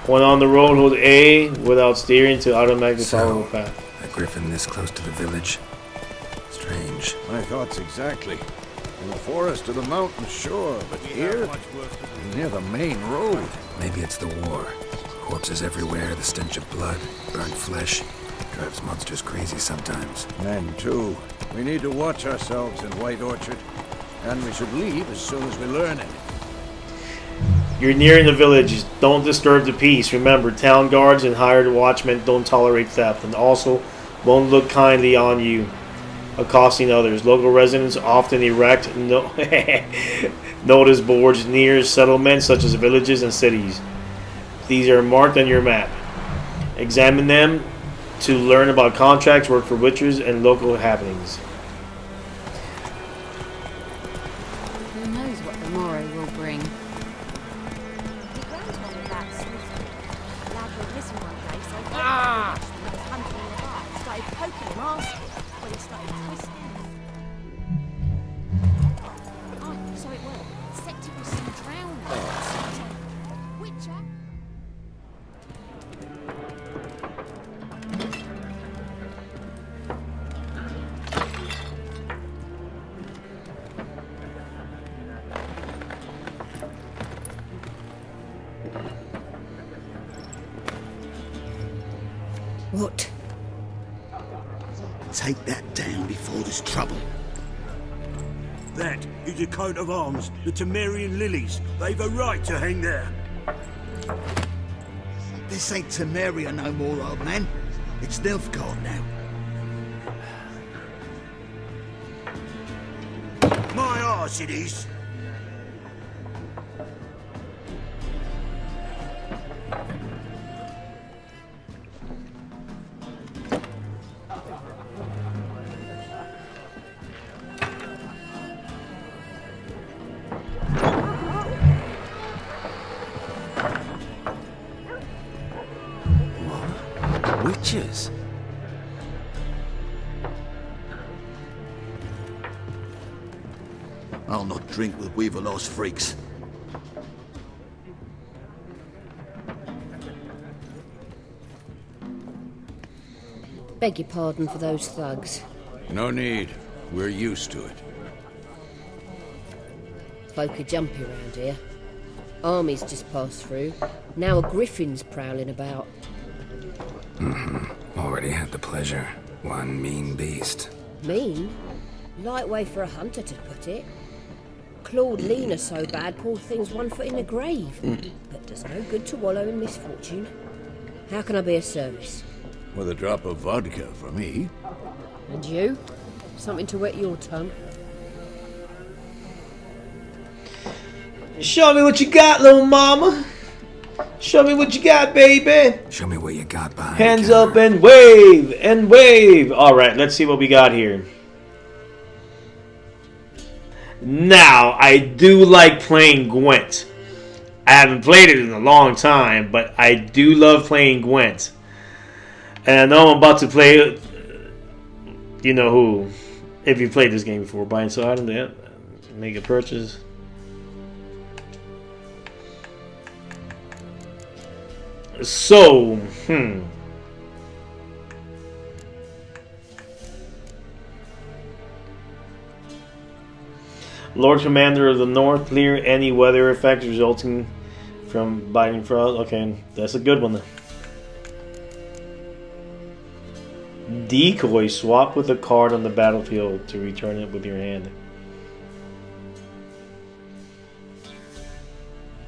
When on the road, hold A without steering to automatically follow the path. A griffin this close to the village? Strange. My thoughts exactly. In the forest or the mountain, sure, but here, near the main road. Maybe it's the war. Corpses everywhere, the stench of blood, burnt flesh. Drives monsters crazy sometimes. Men, too. We need to watch ourselves in White Orchard. And we should leave as soon as we learn it. You're nearing the village. Don't disturb the peace. Remember, town guards and hired watchmen don't tolerate theft, and also won't look kindly on you, accosting others. Local residents often erect notice boards near settlements such as villages and cities. These are marked on your map. Examine them to learn about contracts, work for witches, and local happenings. Who knows what the morrow will bring? What? Take that down before there's trouble. That is a coat of arms, the Temerian lilies. They've a right to hang there. This ain't Temeria no more, old man. It's Nilfgaard now. My arse it is. Witches? I'll not drink with Weaverlaw's freaks. Beg your pardon for those thugs. No need. We're used to it. Folk are jumpy around here. Armies just passed through. Now a griffin's prowling about. Already had the pleasure. One mean beast. Mean? Light way for a hunter to put it. Clawed Lena so bad, poor thing's 1 foot in the grave. But does no good to wallow in misfortune. How can I be of service? With a drop of vodka for me. And you? Something to wet your tongue? Show me what you got, little mama. Show me what you got, baby. Show me what you got behind Hands the up counter. and wave and wave. All right, let's see what we got here. Now, I do like playing Gwent. I haven't played it in a long time, but I do love playing Gwent. And I know I'm about to play, you know who, if you played this game before, buy and sell item, yeah, make a purchase. So, Lord Commander of the North, clear any weather effects resulting from biting frost. Okay, that's a good one. Decoy, swap with a card on the battlefield to return it with your hand.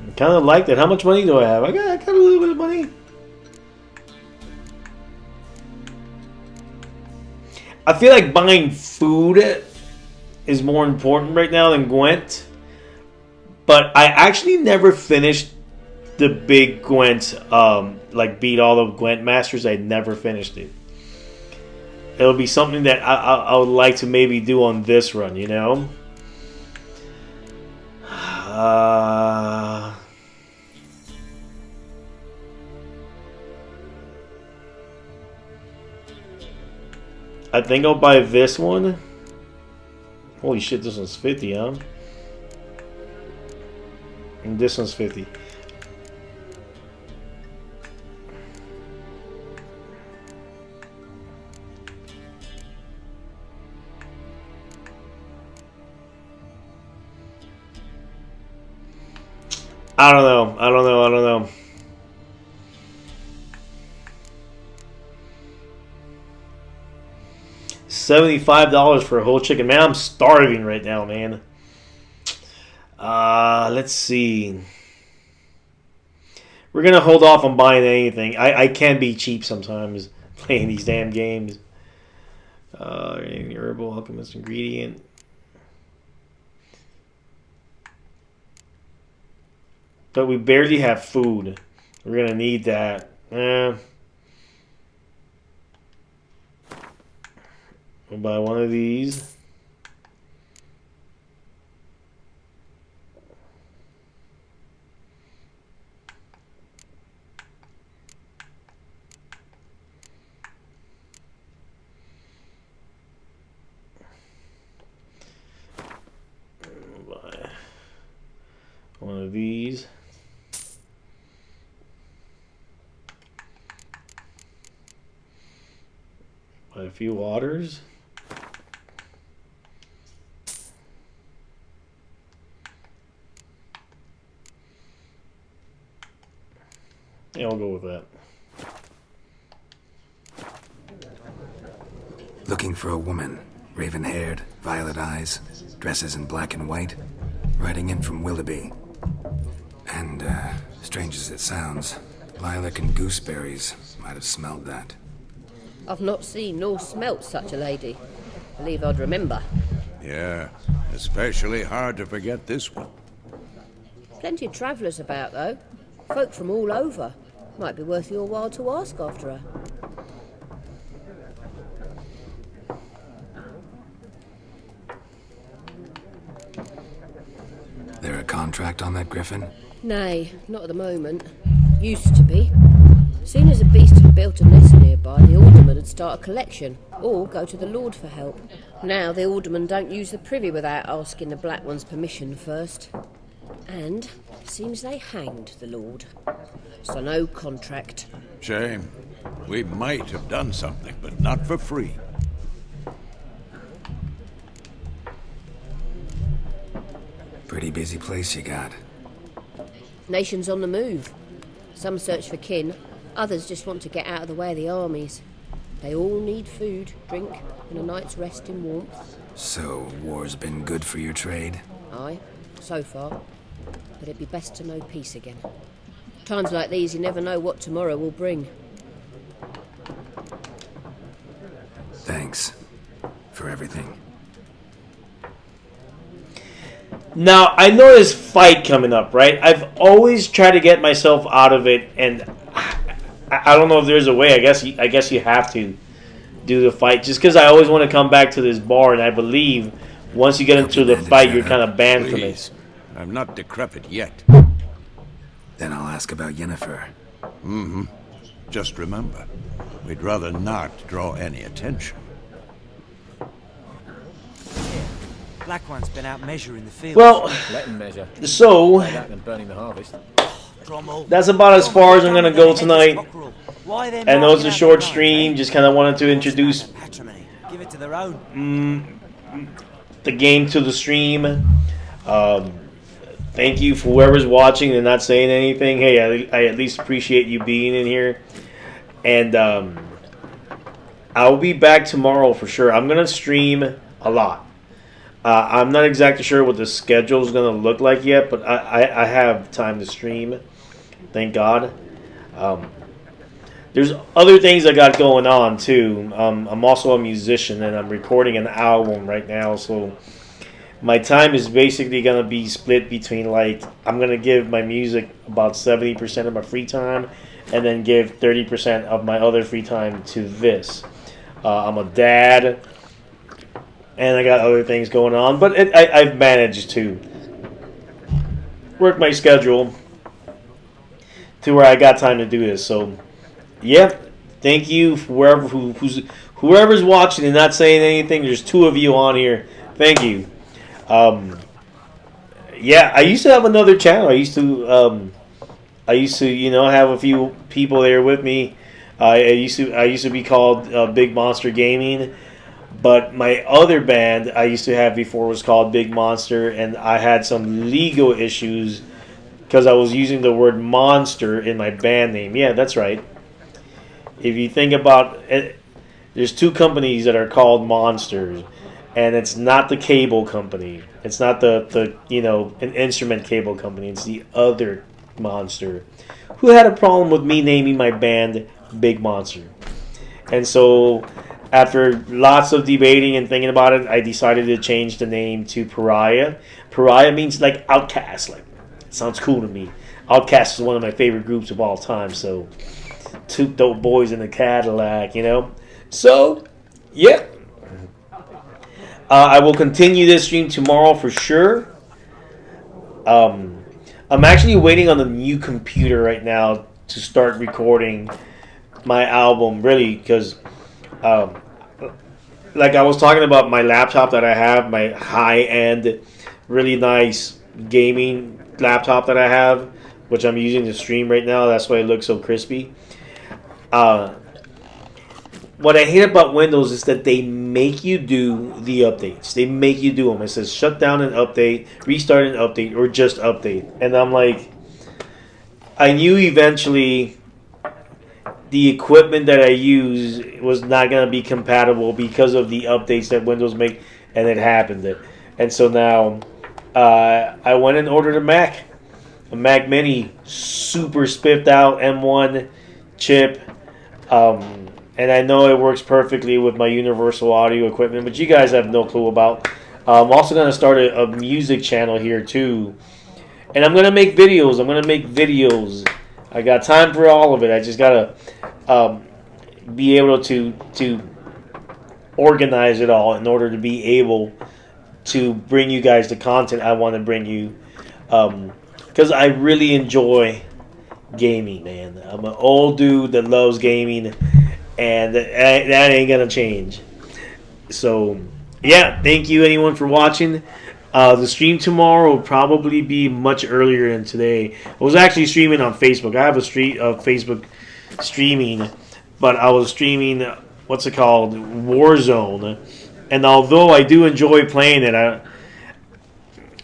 I kind of like that. How much money do I have? I got a little bit of money. I feel like buying food is more important right now than Gwent. But I actually never finished the big Gwent, like beat all of Gwent Masters. I never finished it. It'll be something that I would like to maybe do on this run, you know? I think I'll buy this one. Holy shit, this one's 50, huh? And this one's 50. I don't know. $75 for a whole chicken. Man, I'm starving right now, man. Let's see. We're going to hold off on buying anything. I can be cheap sometimes playing these damn games. Herbal alchemist ingredient. But we barely have food. We're going to need that. We'll buy one of these. We'll buy one of these. Buy a few waters. Yeah, I'll go with that. Looking for a woman. Raven-haired, violet eyes, dresses in black and white. Riding in from Willoughby. And, strange as it sounds, lilac and gooseberries might have smelled that. I've not seen nor smelt such a lady. Believe I'd remember. Yeah, especially hard to forget this one. Plenty of travellers about, though. Folk from all over. Might be worth your while to ask after her. There a contract on that griffin? Nay, not at the moment. Used to be. Seen as a beast built a nest nearby, the alderman would start a collection, or go to the Lord for help. Now the aldermen don't use the privy without asking the Black One's permission first. And it seems they hanged the Lord. So no contract. Shame. We might have done something, but not for free. Pretty busy place you got. Nations on the move. Some search for kin, others just want to get out of the way of the armies. They all need food, drink, and a night's rest in warmth. So, war's been good for your trade? Aye, so far. But it'd be best to know peace again. Times like these, you never know what tomorrow will bring. Thanks for everything. Now, I know this fight coming up, right? I've always tried to get myself out of it, and I don't know if there's a way. I guess you have to do the fight, just because I always want to come back to this bar, and I believe once you get into the fight, you're kind of banned from it. I'm not decrepit yet. Then I'll ask about Yennefer. Mm-hmm. Just remember, we'd rather not draw any attention. Black One's been out measuring the fields. Well, let him measure. So Than burning the harvest. that's about as far as I'm gonna go tonight. I know it's a short stream. Just kind of wanted to introduce Give it to their own. the game to the stream. Thank you for whoever's watching and not saying anything. Hey, I at least appreciate you being in here. And I'll be back tomorrow for sure. I'm gonna stream a lot. I'm not exactly sure what the schedule is going to look like yet, but I have time to stream. Thank God. There's other things I got going on, too. I'm also a musician, and I'm recording an album right now, so my time is basically going to be split between, like, I'm going to give my music about 70% of my free time, and then give 30% of my other free time to this. I'm a dad. And I got other things going on, but I've managed to work my schedule to where I got time to do this. So, yeah, thank you for whoever's watching and not saying anything. There's 2 of you on here. Thank you. Yeah, I used to have another channel. I used to have a few people there with me. I used to be called Big Monster Gaming. But my other band I used to have before was called Big Monster, and I had some legal issues because I was using the word monster in my band name. Yeah, that's right. If you think about it, there's 2 companies that are called Monsters, and it's not the cable company. It's not the an instrument cable company. It's the other Monster who had a problem with me naming my band Big Monster. And so after lots of debating and thinking about it, I decided to change the name to Pariah. Pariah means like outcast. Like, it sounds cool to me. Outcast is one of my favorite groups of all time. So, 2 dope boys in a Cadillac, So, yeah. I will continue this stream tomorrow for sure. I'm actually waiting on the new computer right now to start recording my album, really, because like I was talking about my laptop that I have, my high-end, really nice gaming laptop that I have, which I'm using to stream right now. That's why it looks so crispy. What I hate about Windows is that they make you do the updates. They make you do them. It says shut down and update, restart and update, or just update. And I'm like, I knew eventually the equipment that I use was not going to be compatible because of the updates that Windows make, and it happened. And so now I went and ordered a Mac Mini, super spiffed out M1 chip, and I know it works perfectly with my universal audio equipment, but you guys have no clue about. I'm also going to start a music channel here too, and I'm going to make videos. I got time for all of it. I just gotta be able to organize it all in order to be able to bring you guys the content I want to bring you. Because I really enjoy gaming, man. I'm an old dude that loves gaming, and that ain't gonna change. So, yeah, thank you anyone for watching. The stream tomorrow will probably be much earlier than today. I was actually streaming on Facebook. I have a stream of Facebook streaming, but I was streaming what's it called, Warzone. And although I do enjoy playing it,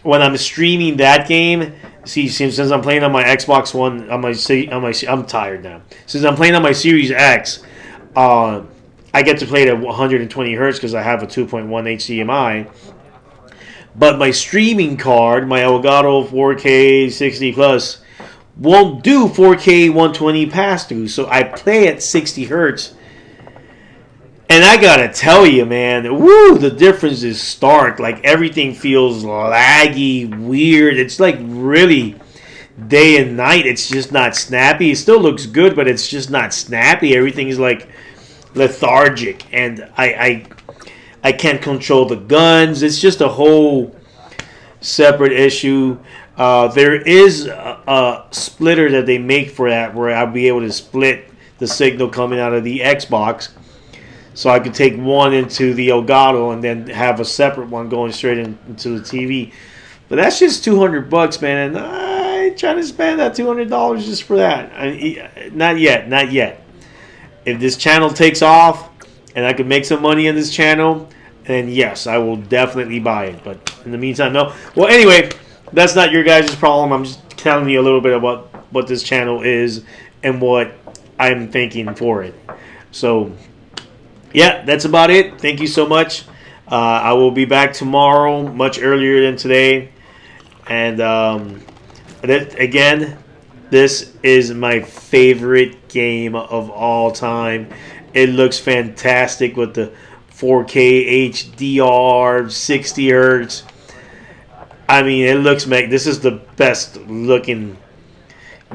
when I'm streaming that game, see, since I'm playing on my Xbox One, I'm tired now. Since I'm playing on my Series X, I get to play it at 120 hertz because I have a 2.1 HDMI. But my streaming card, my Elgato 4K 60 Plus, won't do 4K 120 pass through. So I play at 60 hertz. And I gotta tell you, man, woo, the difference is stark. Like, everything feels laggy, weird. It's like really day and night. It's just not snappy. It still looks good, but it's just not snappy. Everything is like lethargic, and I can't control the guns. It's just a whole separate issue. There is a splitter that they make for that, where I'll be able to split the signal coming out of the Xbox, so I could take one into the Elgato and then have a separate one going straight into the TV. But that's just $200, man, and I ain't trying to spend that $200 just for that. Not yet. If this channel takes off and I can make some money in this channel, then yes, I will definitely buy it. But in the meantime, no. Well, anyway, that's not your guys' problem. I'm just telling you a little bit about what this channel is and what I'm thinking for it. So, yeah, that's about it. Thank you so much. I will be back tomorrow, much earlier than today. And again, this is my favorite game of all time. It looks fantastic with the 4K HDR, 60 hertz. I mean, it looks this is the best looking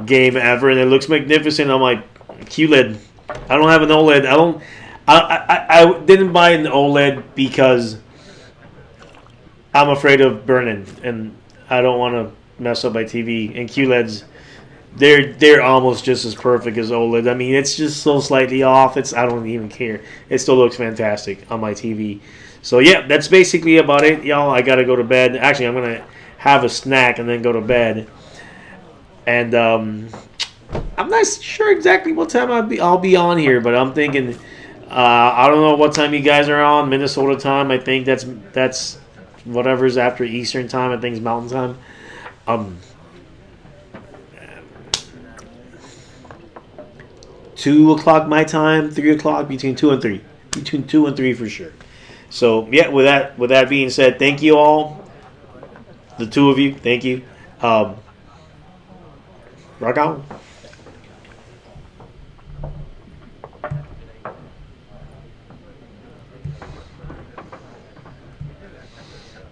game ever, and it looks magnificent on my QLED. I don't have an OLED. I didn't buy an OLED because I'm afraid of burning, and I don't want to mess up my TV. And QLEDs, they're almost just as perfect as OLED. I mean, it's just so slightly off. I don't even care. It still looks fantastic on my TV. So yeah, that's basically about it, y'all. I gotta go to bed. Actually, I'm gonna have a snack and then go to bed. And I'm not sure exactly what time I'll be on here, but I'm thinking I don't know what time you guys are on. Minnesota time. I think that's whatever's after Eastern time. I think it's Mountain time. 2 o'clock my time, 3 o'clock, between 2 and 3. Between 2 and 3 for sure. So, yeah, with that being said, thank you all. The two of you, thank you. Rock on.